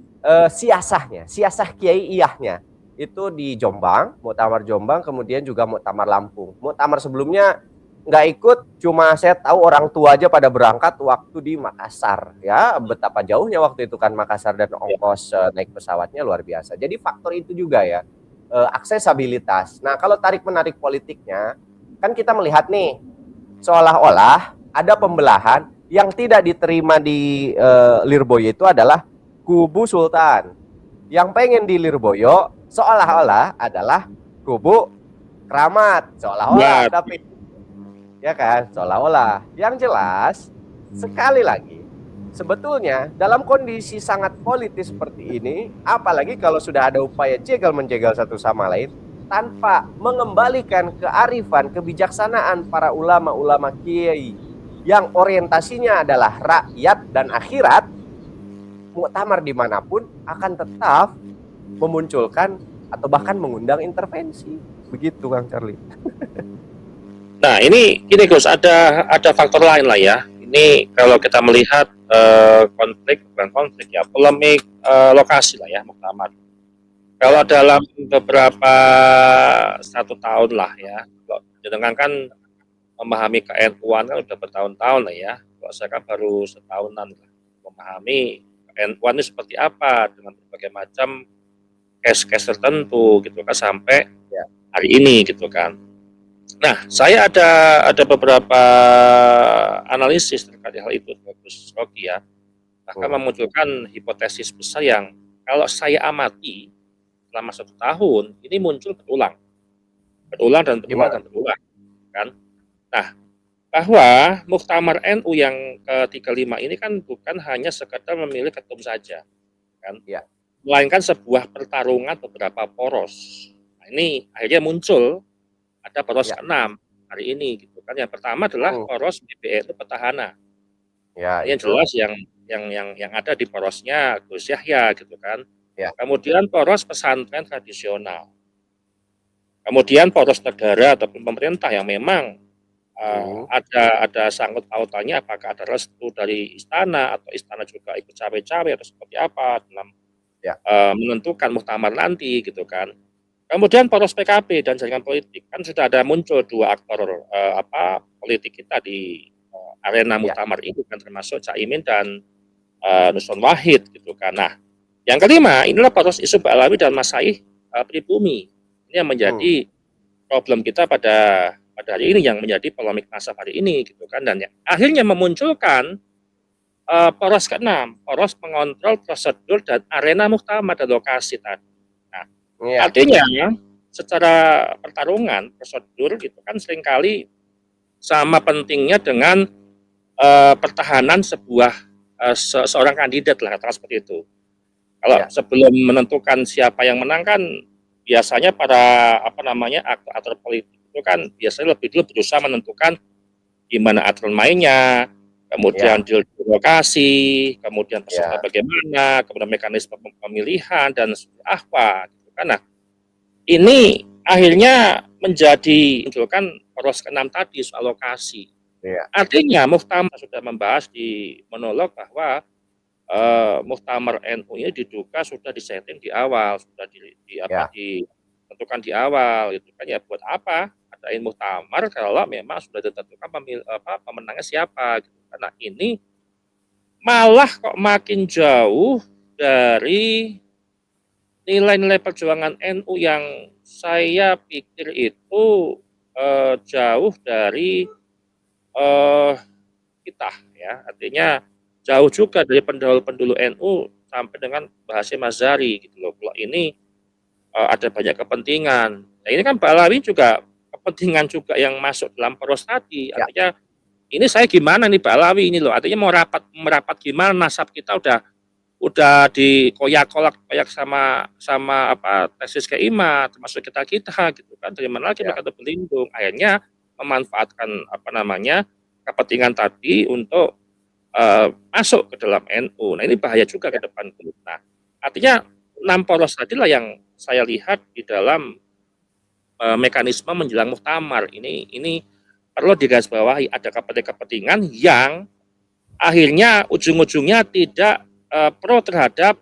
siasah kiai iyahnya itu di Jombang, muktamar Jombang, kemudian juga muktamar Lampung. Muktamar sebelumnya nggak ikut, cuma saya tahu orang tua aja pada berangkat waktu di Makassar ya, betapa jauhnya waktu itu kan Makassar, dan ongkos naik pesawatnya luar biasa. Jadi faktor itu juga ya, aksesabilitas. Nah, kalau tarik-menarik politiknya kan kita melihat nih, seolah-olah ada pembelahan yang tidak diterima di Lirboyo. Itu adalah kubu Sultan. Yang pengen di Lirboyo seolah-olah adalah kubu Keramat, seolah-olah, tapi ya kan, seolah-olah. Yang jelas, sekali lagi, sebetulnya dalam kondisi sangat politis seperti ini, apalagi kalau sudah ada upaya jegal-menjegal satu sama lain, tanpa mengembalikan kearifan, kebijaksanaan para ulama-ulama kiai yang orientasinya adalah rakyat dan akhirat, muktamar dimanapun akan tetap memunculkan atau bahkan mengundang intervensi. Begitu Kang Charlie. Nah, ini gini Gus, ada faktor lain lah ya. Ini kalau kita melihat konflik, bukan konflik ya, polemik lokasi lah ya, muktamar. Kalau Ya. dalam beberapa 1 tahun lah ya, jangan kan memahami ke-NU-an kan udah bertahun-tahun lah ya. Kalau saya kan baru setahunan lah memahami ke-NU-an ini seperti apa dengan berbagai macam case-case tertentu gitu kan sampai Ya. hari ini gitu kan. Nah, saya ada beberapa analisis terkait hal itu, Gus Rocky ya. Bahkan memunculkan hipotesis besar yang kalau saya amati selama 1 tahun ini muncul berulang dan berulang dan berulang kan. Nah, bahwa Muktamar NU yang ke-35 ini kan bukan hanya sekedar memilih ketum saja kan. Ya. Melainkan sebuah pertarungan beberapa poros. Nah, ini akhirnya muncul ada poros ke-6 hari ini gitu kan. Yang pertama adalah poros PBNU Petahana. Ya, yang itu. jelas yang ada di porosnya Gus Yahya gitu kan. Ya. Kemudian poros pesantren tradisional. Kemudian poros negara ataupun pemerintah yang memang ada sangkut pautannya apakah ada restu dari istana atau istana juga ikut cawe-cawe atau seperti apa dalam menentukan muktamar nanti gitu kan. Kemudian poros PKB dan jaringan politik kan sudah ada muncul 2 aktor politik kita di arena muktamar itu kan, termasuk Caimin dan Nusron Wahid gitu kan. Nah, yang kelima inilah poros isu Ba'alawi dan Mas Saih pribumi. Ini yang menjadi problem kita pada hari ini, yang menjadi polemik masa hari ini gitu kan, dan akhirnya memunculkan poros ke-6, poros pengontrol prosedur dan arena muktamar dan lokasi tadi. Nah, artinya secara pertarungan prosedur gitu kan seringkali sama pentingnya dengan pertahanan seorang kandidat lah, katakan seperti itu. Kalau sebelum menentukan siapa yang menang kan biasanya para aktor politik itu kan biasanya lebih dulu berusaha menentukan gimana aturan mainnya, kemudian deal lokasi, kemudian peserta bagaimana, kemudian mekanisme pemilihan dan apa gitu kan. Nah, ini akhirnya munculkan poros ke-6 tadi soal lokasi. Artinya Muktamar sudah membahas di monolog bahwa Muktamar NU ini diduga sudah disetting di awal, sudah ditentukan di awal gitu kan. Ya buat apa adain muktamar kalau memang sudah ditentukan pemenangnya siapa gitu. Karena ini malah kok makin jauh dari nilai-nilai perjuangan NU yang saya pikir itu jauh dari kita ya. Artinya jauh juga dari pendahulu NU sampai dengan bahasa Mazari gitu loh. Kalau ini ada banyak kepentingan. Nah, ini kan Ba'alawi juga kepentingan juga yang masuk dalam poros tadi. Artinya ini saya gimana nih Ba'alawi ini loh. Artinya mau merapat gimana, nasab kita udah dikoyak-koyak sama tesis keima, termasuk kita gitu kan. Dari mana lagi mereka berlindung. Akhirnya memanfaatkan kepentingan tadi untuk masuk ke dalam NU. Nah, ini bahaya juga ke depan. Nah, artinya 6 poros tadi lah yang saya lihat di dalam mekanisme menjelang muktamar. Ini perlu digarisbawahi, ada kepentingan yang akhirnya ujung-ujungnya tidak pro terhadap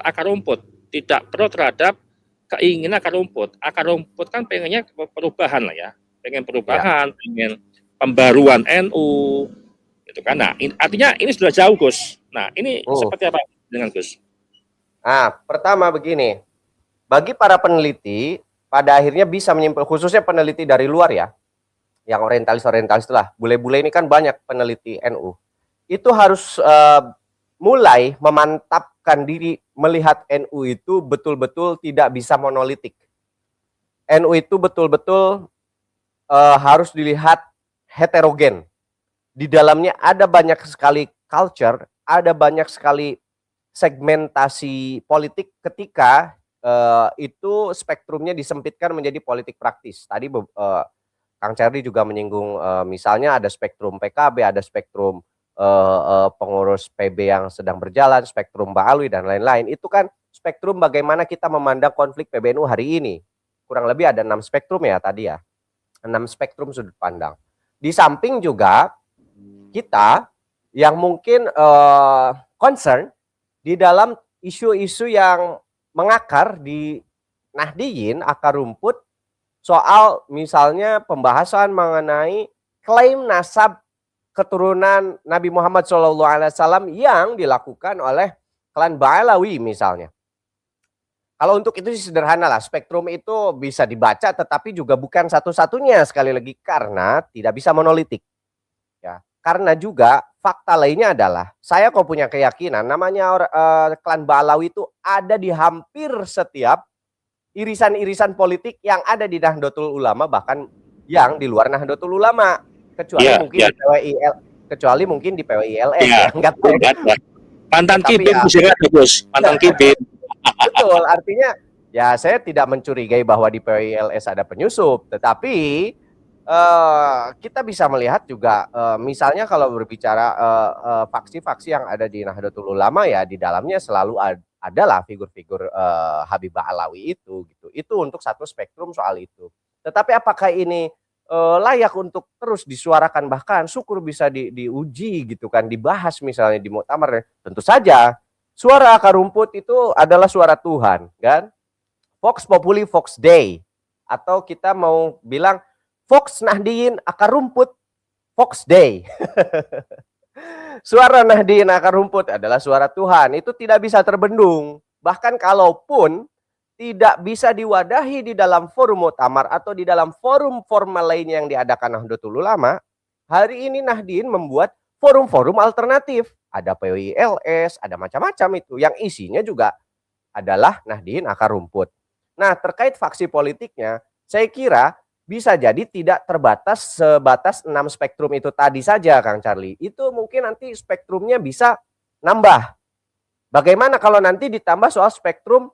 akar rumput, tidak pro terhadap keinginan akar rumput. Akar rumput kan pengennya perubahan lah ya, pengen perubahan, pengen pembaruan NU, gitu kan. Nah, artinya ini sudah jauh Gus. Nah, ini seperti apa dengan Gus? Nah, pertama begini, bagi para peneliti pada akhirnya bisa menyimpulkan, khususnya peneliti dari luar ya, yang orientalis itulah, bule-bule ini kan banyak peneliti NU, itu harus mulai memantapkan diri melihat NU itu betul-betul tidak bisa monolitik. NU itu betul-betul harus dilihat heterogen. Di dalamnya ada banyak sekali culture, ada banyak sekali segmentasi politik ketika itu spektrumnya disempitkan menjadi politik praktis. Tadi Kang Charlie juga menyinggung misalnya ada spektrum PKB, ada spektrum pengurus PB yang sedang berjalan, spektrum Ba'alwi dan lain-lain. Itu kan spektrum bagaimana kita memandang konflik PBNU hari ini. Kurang lebih ada 6 spektrum ya tadi ya. 6 spektrum sudut pandang. Di samping juga kita yang mungkin concern di dalam isu-isu yang mengakar di Nahdliyin, akar rumput, soal misalnya pembahasan mengenai klaim nasab keturunan Nabi Muhammad SAW yang dilakukan oleh klan Ba'alawi misalnya. Kalau untuk itu sederhana lah, spektrum itu bisa dibaca tetapi juga bukan satu-satunya sekali lagi karena tidak bisa monolitik. Ya, karena juga fakta lainnya adalah saya kok punya keyakinan namanya klan Ba'alawi itu ada di hampir setiap irisan-irisan politik yang ada di Nahdlatul Ulama, bahkan yang di luar Nahdlatul Ulama, kecuali mungkin di PWILS ya, enggak tahu. Mantan Kibin bisa bagus, mantan Kibin. Betul, artinya ya saya tidak mencurigai bahwa di PWILS ada penyusup, tetapi kita bisa melihat juga misalnya kalau berbicara faksi-faksi yang ada di Nahdlatul Ulama ya di dalamnya selalu adalah figur-figur Habib Ba'alawi itu gitu. Itu untuk satu spektrum soal itu. Tetapi apakah ini layak untuk terus disuarakan, bahkan syukur bisa diuji gitu kan, dibahas misalnya di muktamar? Tentu saja. Suara akar rumput itu adalah suara Tuhan, kan? Vox Populi Vox Dei, atau kita mau bilang Vox Nahdliyin akar rumput Vox Dei. Suara Nahdliyin akar rumput adalah suara Tuhan, itu tidak bisa terbendung. Bahkan kalaupun tidak bisa diwadahi di dalam forum muktamar atau di dalam forum formal lainnya yang diadakan Nahdlatul Ulama, hari ini Nahdliyin membuat forum-forum alternatif. Ada PWILS, ada macam-macam itu yang isinya juga adalah Nahdliyin akar rumput. Nah, terkait faksi politiknya, saya kira bisa jadi tidak terbatas sebatas 6 spektrum itu tadi saja, Kang Charlie. Itu mungkin nanti spektrumnya bisa nambah. Bagaimana kalau nanti ditambah soal spektrum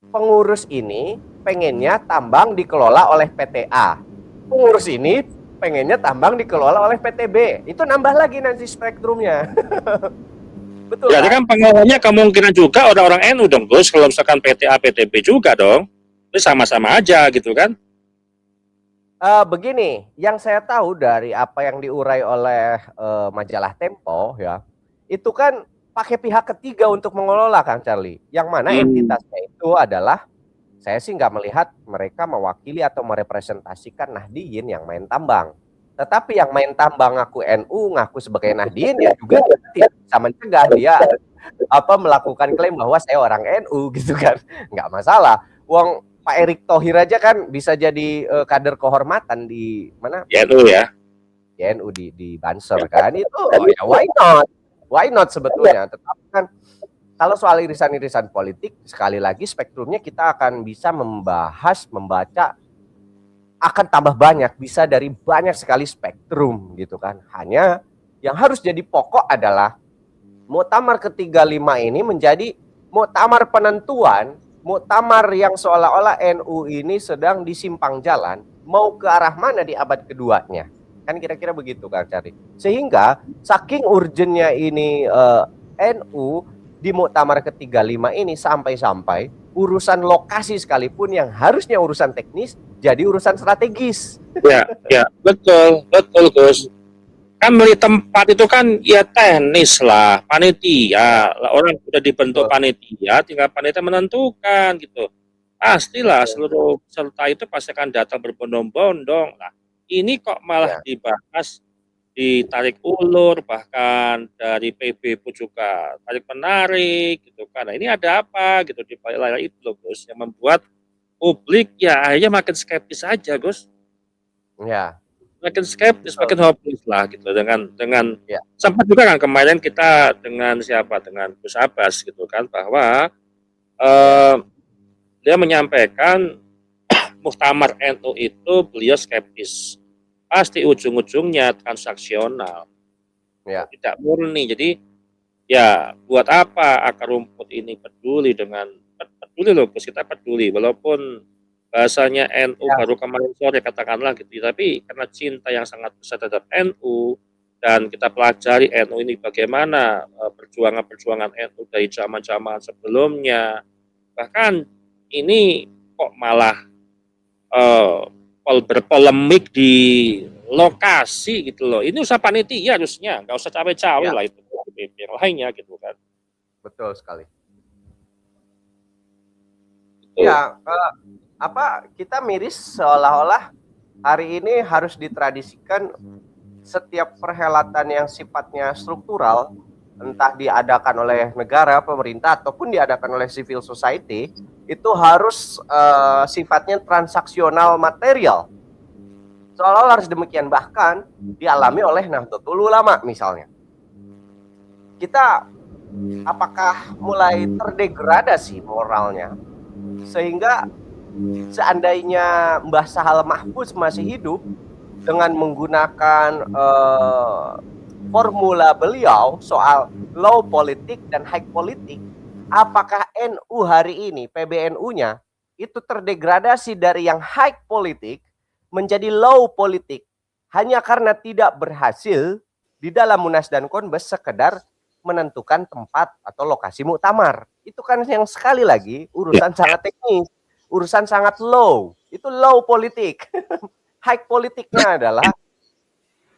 pengurus ini pengennya tambang dikelola oleh PTA. Pengurus ini pengennya tambang dikelola oleh PTB. Itu nambah lagi nanti spektrumnya. Betul. Jadi kan pengelolanya kemungkinan juga orang-orang NU dong, Gus. Kalau misalkan PTA, PTB juga dong. Itu sama-sama aja gitu kan. Begini, yang saya tahu dari apa yang diurai oleh majalah Tempo ya, itu kan pakai pihak ketiga untuk mengelola, Kang Charlie. Yang mana entitasnya itu adalah, saya sih nggak melihat mereka mewakili atau merepresentasikan Nahdliyin yang main tambang. Tetapi yang main tambang ngaku NU, ngaku sebagai Nahdliyin ya juga tidak bisa mencegah dia melakukan klaim bahwa saya orang NU gitu kan, nggak masalah. Wong Pak Erick Thohir aja kan bisa jadi kader kehormatan di mana? NU ya. Di NU di Banser kan itu ya why not sebetulnya. Tetapi kan kalau soal irisan-irisan politik sekali lagi spektrumnya kita akan bisa membahas, membaca akan tambah banyak, bisa dari banyak sekali spektrum gitu kan. Hanya yang harus jadi pokok adalah muktamar ke-35 ini menjadi muktamar penentuan, muktamar yang seolah-olah NU ini sedang di simpang jalan, mau ke arah mana di abad keduanya. Kan kira-kira begitu Kang Cari. Sehingga saking urgennya ini NU di muktamar ke-35 ini sampai-sampai urusan lokasi sekalipun yang harusnya urusan teknis jadi urusan strategis. Ya, betul Gus. Kan beli tempat itu kan ya teknis lah, panitia, orang sudah dibentuk panitia, tinggal panitia menentukan gitu. Pastilah seluruh peserta itu pasti akan datang berbondong-bondong. Nah, ini kok malah dibahas, ditarik ulur, bahkan dari PB pun juga tarik menarik gitu kan. Nah, ini ada apa gitu di balik layar itu loh Gus, yang membuat publik ya akhirnya makin skeptis aja Gus. Ya. Makin skeptis, makin hopeless lah gitu dengan sempat juga kan kemarin kita dengan Gus Abbas gitu kan bahwa dia menyampaikan muktamar NU itu beliau skeptis, pasti ujung-ujungnya transaksional, tidak murni. Jadi ya buat apa akar rumput ini peduli loh Gus, kita peduli walaupun bahasanya NU Ya, baru kemarin sore katakanlah gitu. Tapi karena cinta yang sangat besar terhadap NU dan kita pelajari NU ini bagaimana perjuangan-perjuangan NU dari zaman-zaman sebelumnya. Bahkan ini kok malah uh, berpolemik di lokasi gitu loh. Ini usah panitia harusnya, nggak usah cawe-cawe ya, lah itu yang lainnya gitu kan. betul sekali. Gitu. Ya, kita miris seolah-olah hari ini harus ditradisikan setiap perhelatan yang sifatnya struktural, entah diadakan oleh negara, pemerintah, ataupun diadakan oleh civil society, itu harus sifatnya transaksional material. Seolah-olah harus demikian, bahkan dialami oleh Nahdlatul Ulama misalnya. Kita apakah mulai terdegradasi moralnya, sehingga seandainya Mbah Sahal Mahfuz masih hidup, dengan menggunakan formula beliau soal low politik dan high politik, apakah NU hari ini, PBNU-nya, itu terdegradasi dari yang high politik menjadi low politik hanya karena tidak berhasil di dalam Munas dan Konbes sekedar menentukan tempat atau lokasi muktamar. Itu kan yang sekali lagi urusan sangat teknis, urusan sangat low. Itu low politik. High politiknya adalah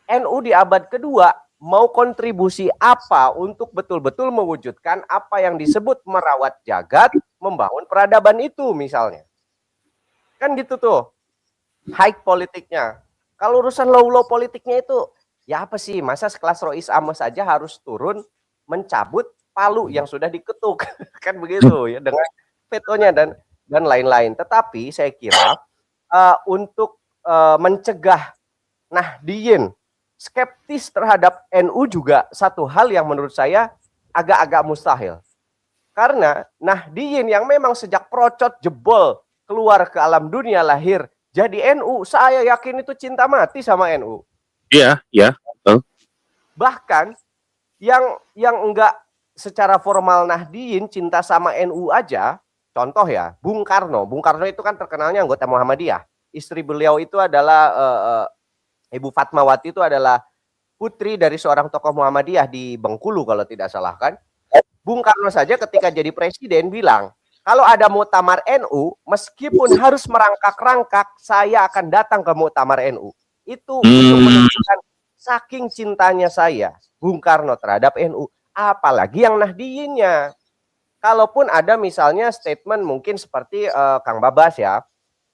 NU di abad kedua mau kontribusi apa untuk betul-betul mewujudkan apa yang disebut merawat jagat, membangun peradaban itu misalnya. Kan gitu tuh, high politiknya. Kalau urusan low-low politiknya itu, ya apa sih, masa sekelas Rois Amos saja harus turun mencabut palu yang sudah diketuk. Kan begitu ya, dengan vetonya dan lain-lain. Tetapi saya kira untuk mencegah Nahdien skeptis terhadap NU juga satu hal yang menurut saya agak-agak mustahil. Karena Nahdien yang memang sejak procot jebol keluar ke alam dunia lahir jadi NU, saya yakin itu cinta mati sama NU. Iya, iya. Bahkan yang enggak secara formal Nahdien cinta sama NU aja, contoh ya, Bung Karno. Bung Karno itu kan terkenalnya anggota Muhammadiyah. Istri beliau itu adalah Ibu Fatmawati, itu adalah putri dari seorang tokoh Muhammadiyah di Bengkulu kalau tidak salah kan. Bung Karno saja ketika jadi presiden bilang, kalau ada muktamar NU, meskipun harus merangkak-rangkak, saya akan datang ke muktamar NU. Itu untuk menunjukkan saking cintanya saya, Bung Karno, terhadap NU. Apalagi yang Nahdiyinya. Kalaupun ada misalnya statement mungkin seperti Kang Babas ya,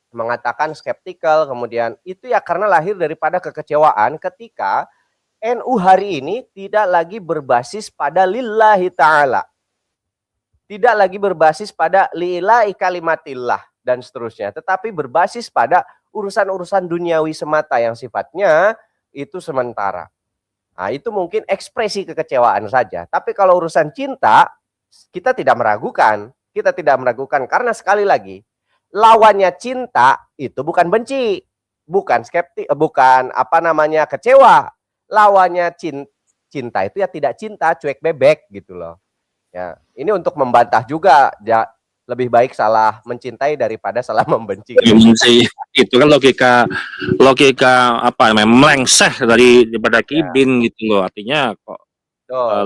mengatakan skeptikal, kemudian itu ya karena lahir daripada kekecewaan ketika NU hari ini tidak lagi berbasis pada lillahi ta'ala, tidak lagi berbasis pada lillahi kalimatillah dan seterusnya, tetapi berbasis pada urusan-urusan duniawi semata yang sifatnya itu sementara. Nah, itu mungkin ekspresi kekecewaan saja. Tapi kalau urusan cinta, kita tidak meragukan. Kita tidak meragukan karena sekali lagi, lawannya cinta itu bukan benci, bukan skeptik, bukan apa namanya kecewa. Lawannya cinta itu ya tidak cinta, cuek bebek gitu loh. Ya, ini untuk membantah juga, ya, lebih baik salah mencintai daripada salah membenci. Benci itu kan logika logika apa namanya melengseh daripada kibin gitu loh. Artinya kok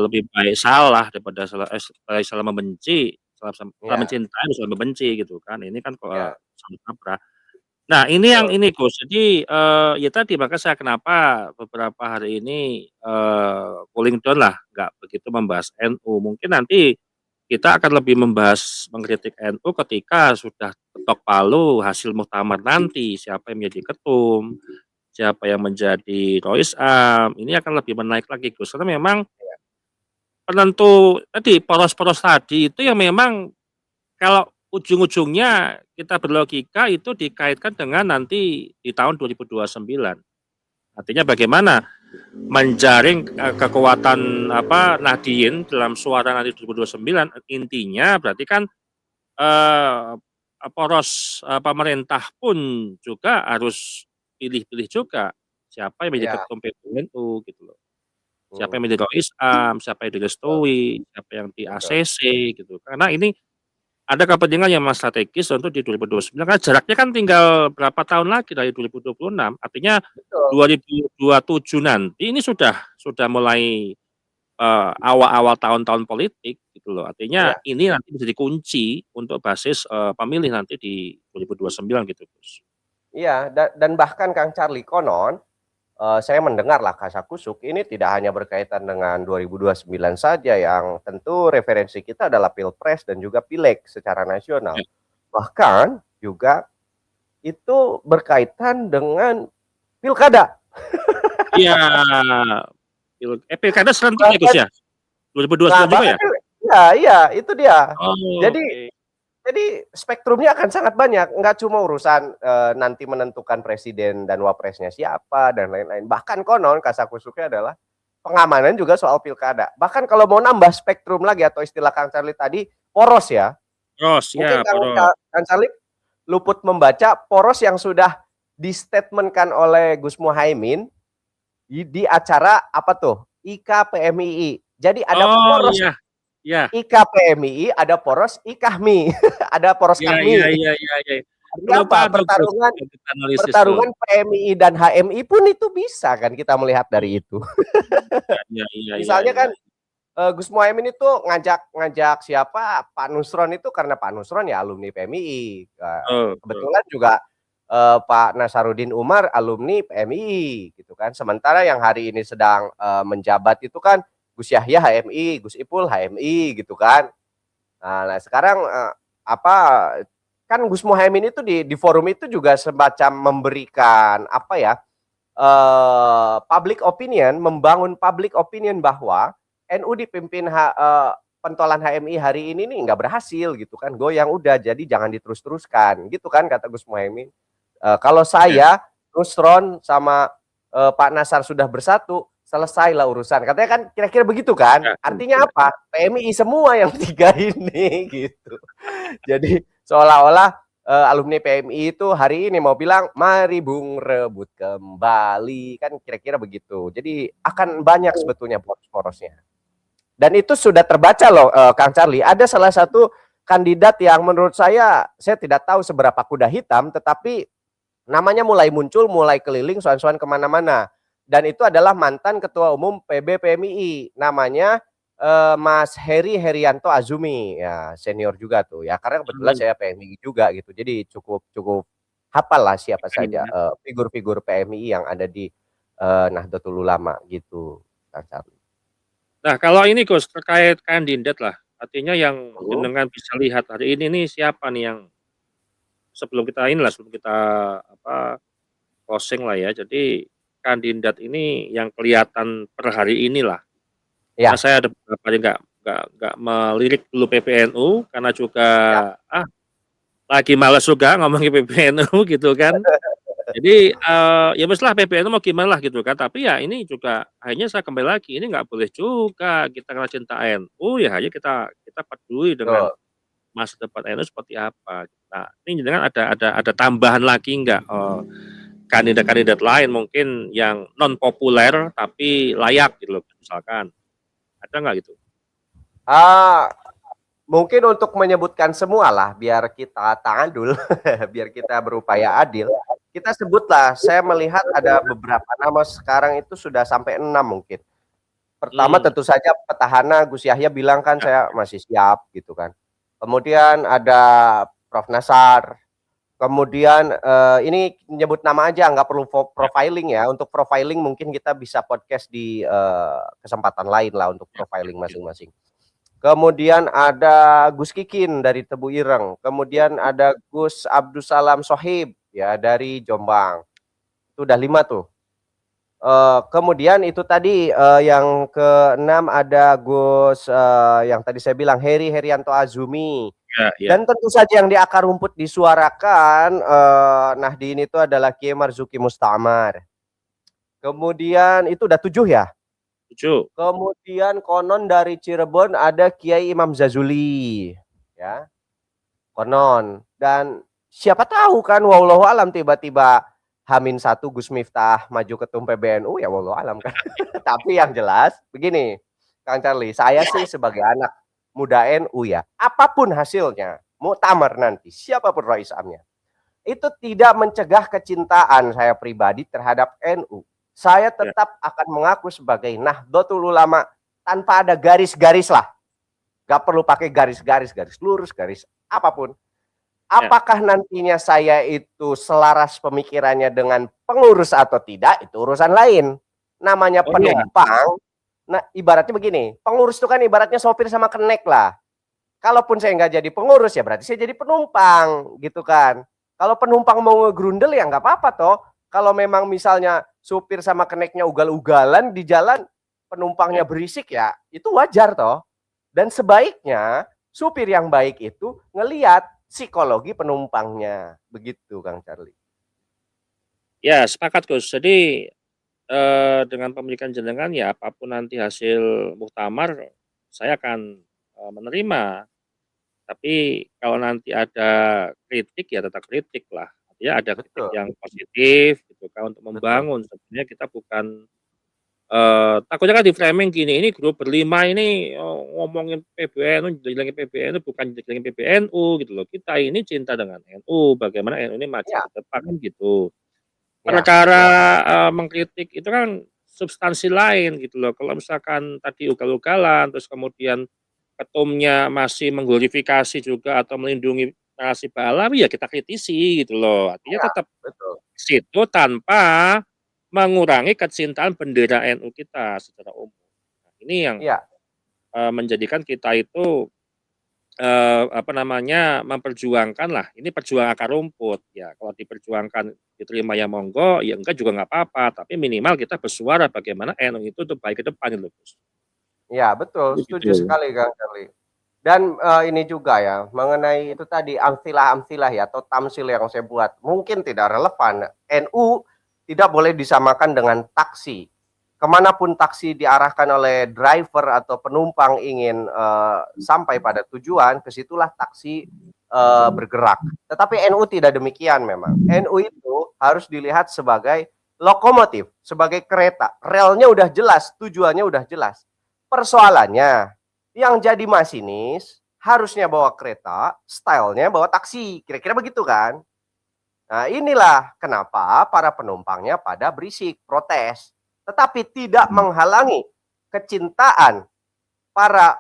lebih baik salah daripada salah membenci, salah mencintai salah membenci gitu kan. Ini kan kok salah kaprah. Nah, ini yang ini Gus. Jadi ya tadi maka saya kenapa beberapa hari ini cooling down lah, nggak begitu membahas NU. Mungkin nanti kita akan lebih membahas mengkritik NU ketika sudah ketok palu hasil muktamar nanti, siapa yang menjadi ketum, siapa yang menjadi Rois Am, ini akan lebih menaik lagi Gus. Karena memang penentu tadi poros-poros tadi itu yang memang kalau ujung-ujungnya kita berlogika itu dikaitkan dengan nanti di tahun 2029. Artinya bagaimana menjaring kekuatan apa Nahdien dalam suara nanti 2029, intinya berarti kan poros pemerintah pun juga harus pilih-pilih juga siapa yang menjadi ketum PBNU gitu loh. Siapa yang menjadi Rois Am, siapa yang direstui, siapa yang di ACC gitu. Karena ini ada kepentingan yang memang strategis untuk di 2029 karena jaraknya kan tinggal berapa tahun lagi dari 2026, artinya Betul. 2027 nanti ini sudah mulai, awal-awal tahun-tahun politik gitu loh. Artinya Iya. ini nanti bisa dikunci untuk basis, pemilih nanti di 2029 gitu, Gus. Iya, dan bahkan Kang Charlie, konon, saya mendengarlah kasakusuk ini tidak hanya berkaitan dengan 2029 saja yang tentu referensi kita adalah Pilpres dan juga Pileg secara nasional. Ya. Bahkan juga itu berkaitan dengan pilkada. Iya, pilkada serentak ya, Gus, Bahkan ya? 2029 juga bahkan ya? iya, itu dia. Oh, Jadi oke. Jadi spektrumnya akan sangat banyak, nggak cuma urusan, nanti menentukan presiden dan wapresnya siapa dan lain-lain. Bahkan konon kasakusuknya adalah pengamanan juga soal pilkada. Bahkan kalau mau nambah spektrum lagi atau istilah Kang Charlie tadi, poros ya. Poros, Mungkin ya poros. Kang Charlie luput membaca poros yang sudah di-statement-kan oleh Gus Muhaimin di acara apa tuh, IKPMII. Jadi ada Oh, poros iya iya. IKPMII, ada poros IKAHMI, ada poros Iya iya KAHMI. iya iya iya. Artinya apa? Kelupaan tuh, Gus, Pertarungan kalau kita analisis tuh. pertarungan PMI dan HMI pun itu bisa kan kita melihat dari itu. Iya iya iya Misalnya iya. kan, Gus Muhaimin itu ngajak siapa, Pak Nusron itu karena Pak Nusron ya alumni PMI. Betul betul. Kebetulan juga, Pak Nasaruddin Umar alumni PMI gitu kan. Sementara yang hari ini sedang, menjabat itu kan Gus Yahya HMI, Gus Ipul HMI gitu kan. Nah sekarang, apa, kan Gus Muhaimin itu di forum itu juga semacam memberikan apa ya, public opinion, membangun public opinion bahwa NU dipimpin pentolan HMI hari ini nih nggak berhasil gitu kan, goyang udah jadi jangan diterus-teruskan gitu kan kata Gus Muhaimin. Kalau Iya. saya, Nusron sama, Pak Nasar sudah bersatu, selesailah urusan. Katanya kan kira-kira begitu kan? Iya Artinya iya. apa? PMI semua yang 3 ini gitu. Jadi seolah-olah, alumni PMI itu hari ini mau bilang, "Mari Bung rebut kembali." Kan kira-kira begitu. Jadi akan banyak sebetulnya poros-porosnya. Dan itu sudah terbaca loh, Kang Charlie. Ada salah satu kandidat yang menurut saya tidak tahu seberapa kuda hitam, tetapi namanya mulai muncul, mulai keliling, soan-soan kemana-mana. Dan itu adalah mantan Ketua Umum PB PMII. Namanya Mas Heri Herianto Azumi, ya senior juga tuh ya. Karena kebetulan saya PMII juga gitu. Jadi cukup cukup hafal lah siapa saja figur-figur PMII yang ada di Nahdlatul Ulama gitu, Kang Charlie. Nah, kalau ini Gus, terkait kandidat lah, artinya yang jenengan bisa lihat hari ini nih siapa nih yang sebelum kita apa, closing lah ya. Jadi kandidat ini yang kelihatan per hari inilah. Karena Ya, saya ada beberapa kali nggak melirik dulu PBNU karena juga, ya. lagi males juga ngomongin PBNU gitu kan. Jadi, ya wes lah PBNU mau gimana lah gitu kan, tapi ya ini juga akhirnya saya kembali lagi, ini nggak boleh juga kita karena cinta NU ya hanya kita kita peduli dengan Betul. masa depan NU seperti apa. Nah, ini jangan ada tambahan lagi nggak, kandidat-kandidat lain mungkin yang non populer tapi layak gitu loh misalkan, ada nggak gitu? Ah, mungkin untuk menyebutkan semua lah biar kita ta'adul, biar kita berupaya adil. Kita sebutlah, saya melihat ada beberapa nama sekarang itu sudah sampai 6 mungkin. Pertama Mmm, tentu saja petahana Gus Yahya bilang kan ya, saya masih siap gitu kan. Kemudian ada Prof Nasar, kemudian, ini nyebut nama aja nggak perlu ya, profiling ya, untuk profiling mungkin kita bisa podcast di, kesempatan lain lah untuk ya, profiling ya, masing-masing. Kemudian ada Gus Kikin dari Tebu Ireng, kemudian ada Gus Abdussalam Sohib ya dari Jombang. Itu udah 5 tuh. Kemudian itu tadi, yang keenam ada Gus, yang tadi saya bilang Heri Herianto Azumi. ya, ya, Dan tentu saja yang di akar rumput disuarakan, Nahdien itu adalah Kiai Marzuki Mustamar. Kemudian itu udah 7 ya? setuju. Kemudian konon dari Cirebon ada Kiai Imam Zazuli, ya, konon. Dan siapa tahu kan wallahu alam tiba-tiba H-1 Gus Miftah maju ketum PBNU ya wallahu alam kan. Tapi yang jelas begini, Kang Charlie, saya sih sebagai anak muda NU ya, apapun hasilnya, muktamar nanti, siapapun rais amnya, itu tidak mencegah kecintaan saya pribadi terhadap NU. Saya tetap akan mengaku sebagai Nahdlatul Ulama tanpa ada garis-garis lah. Gak perlu pakai garis-garis, garis lurus, garis apapun. Apakah nantinya saya itu selaras pemikirannya dengan pengurus atau tidak, itu urusan lain. Namanya penumpang, nah ibaratnya begini, pengurus itu kan ibaratnya sopir sama kenek lah. Kalaupun saya nggak jadi pengurus ya berarti saya jadi penumpang gitu kan. Kalau penumpang mau ngegrundel ya nggak apa-apa toh. Kalau memang misalnya supir sama keneknya ugal-ugalan di jalan, penumpangnya berisik ya itu wajar toh. Dan sebaiknya supir yang baik itu ngelihat psikologi penumpangnya. Begitu Kang Charlie. Ya, sepakat Gus. Jadi dengan pemikiran jenengan ya apapun nanti hasil muktamar saya akan menerima. Tapi kalau nanti ada kritik ya tetap kritik lah. Artinya ada kritik yang positif gitu kan untuk membangun. Sebenarnya kita bukan takutnya kan di framing gini, ini grup berlima ini ngomongin PBNU, jelek-jelekin PBNU bukan jelek-jelekin PBNU gitu loh. Kita ini cinta dengan NU, bagaimana NU ini maju ke depan kan gitu. Cara mengkritik itu kan substansi lain gitu loh. Kalau misalkan tadi ugal-ugalan terus kemudian ketumnya masih mengglorifikasi juga atau melindungi narasi Pahlawi ya kita kritisi gitu loh. Artinya tetap situ tanpa mengurangi kecintaan bendera NU kita secara umum. Nah, ini yang menjadikan kita itu memperjuangkan lah. Ini perjuangan akar rumput ya. Kalau diperjuangkan diterima ya monggo, ya enggak juga nggak apa-apa. Tapi minimal kita bersuara bagaimana NU itu untuk baik ke depan gitu. Ya betul, setuju sekali Kang Charlie. Dan ini juga ya mengenai itu tadi amsilah ya atau tamsil yang saya buat mungkin tidak relevan. NU tidak boleh disamakan dengan taksi. Kemanapun taksi diarahkan oleh driver atau penumpang ingin sampai pada tujuan, kesitulah taksi bergerak. Tetapi NU tidak demikian memang. NU itu harus dilihat sebagai lokomotif, sebagai kereta. Relnya udah jelas, tujuannya udah jelas. Persoalannya, yang jadi masinis harusnya bawa kereta, stylenya bawa taksi. Kira-kira begitu kan? Nah inilah kenapa para penumpangnya pada berisik, protes. Tetapi tidak menghalangi kecintaan para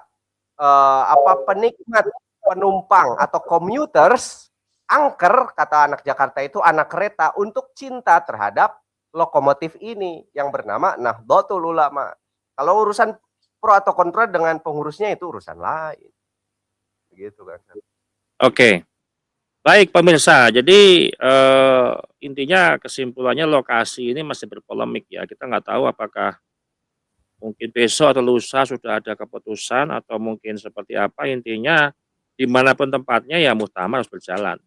penikmat penumpang atau commuters, angker kata anak Jakarta itu anak kereta untuk cinta terhadap lokomotif ini yang bernama Nahdlatul Ulama. Kalau urusan pro atau kontra dengan pengurusnya itu urusan lain. Begitu kan. Oke. Baik pemirsa, jadi intinya kesimpulannya lokasi ini masih berpolemik ya. Kita nggak tahu apakah mungkin besok atau lusa sudah ada keputusan atau mungkin seperti apa. Intinya dimanapun tempatnya ya muktamar harus berjalan.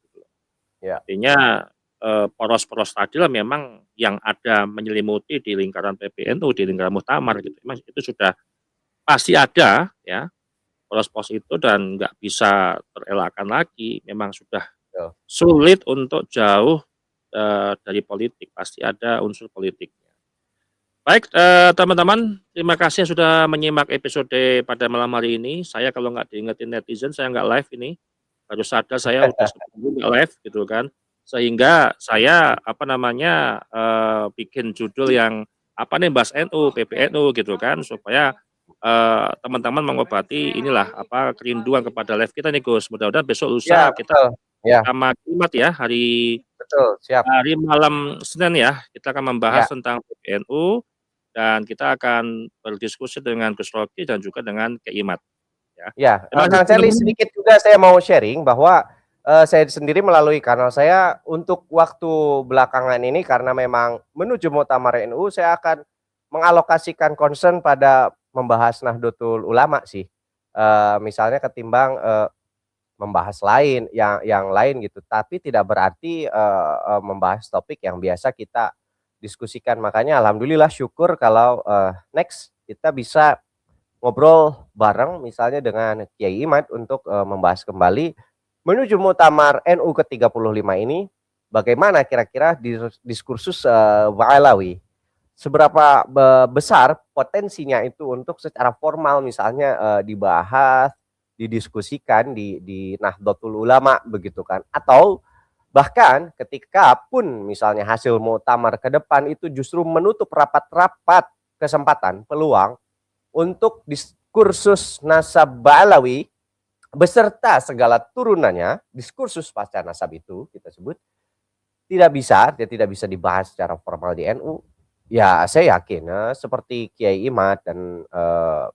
Ya. Artinya poros-poros tadi lah memang yang ada menyelimuti di lingkaran PBNU, di lingkaran muktamar gitu. Memang itu sudah pasti ada ya poros-poros itu dan nggak bisa terelakkan lagi. Memang sudah sulit untuk jauh dari politik, pasti ada unsur politiknya. Baik teman-teman, terima kasih sudah menyimak episode pada malam hari ini. Saya kalau nggak diingetin netizen, saya nggak live ini. Baru sadar saya udah nggak live gitu kan. Sehingga saya bikin judul yang bahas NU, PBNU gitu kan, supaya teman-teman mengobati inilah kerinduan kepada live kita nih Gus. Mudah-mudahan besok lusa kita sama Jumat ya hari hari malam Senin ya kita akan membahas tentang PBNU dan kita akan berdiskusi dengan Gus Rocky dan juga dengan Keimat ya. Kang Charlie sedikit juga saya mau sharing bahwa saya sendiri melalui kanal saya untuk waktu belakangan ini karena memang menuju Muktamar NU saya akan mengalokasikan concern pada membahas Nahdlatul Ulama sih. Misalnya ketimbang membahas yang lain gitu, tapi tidak berarti membahas topik yang biasa kita diskusikan. Makanya alhamdulillah syukur kalau next kita bisa ngobrol bareng misalnya dengan Kiai Imad untuk membahas kembali menuju Muktamar NU ke-35 ini bagaimana kira-kira diskursus Pahlawi, seberapa besar potensinya itu untuk secara formal misalnya dibahas didiskusikan di Nahdlatul Ulama begitu kan, atau bahkan ketika pun misalnya hasil muktamar ke depan itu justru menutup rapat-rapat kesempatan peluang untuk diskursus nasab Ba'alawi beserta segala turunannya, diskursus pasca nasab itu kita sebut tidak bisa dibahas secara formal di NU. Ya saya yakin seperti Kiai Imad dan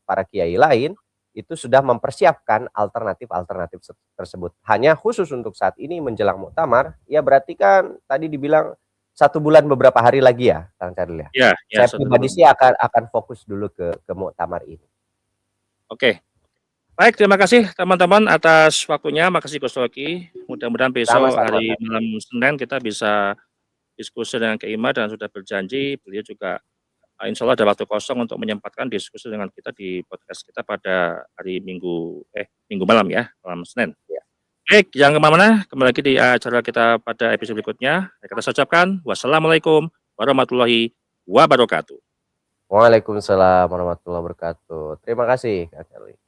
para kiai lain itu sudah mempersiapkan alternatif-alternatif tersebut. Hanya khusus untuk saat ini menjelang muktamar, ya berarti kan tadi dibilang 1 bulan beberapa hari lagi ya, Kang Charlie ya. Ya, Saya pribadi sih akan fokus dulu ke muktamar ini. Oke. Baik, terima kasih teman-teman atas waktunya. Makasih Gus Rocky. Mudah-mudahan besok hari malam Senin kita bisa diskusi dengan Kiai Imad dan sudah berjanji beliau juga insya Allah ada waktu kosong untuk menyempatkan diskusi dengan kita di podcast kita pada hari Minggu malam ya, malam Senin. Ya. Baik, jangan kemana-mana, kembali lagi di acara kita pada episode berikutnya. Kita ucapkan wassalamualaikum warahmatullahi wabarakatuh. Waalaikumsalam warahmatullahi wabarakatuh. Terima kasih Kak Charlie.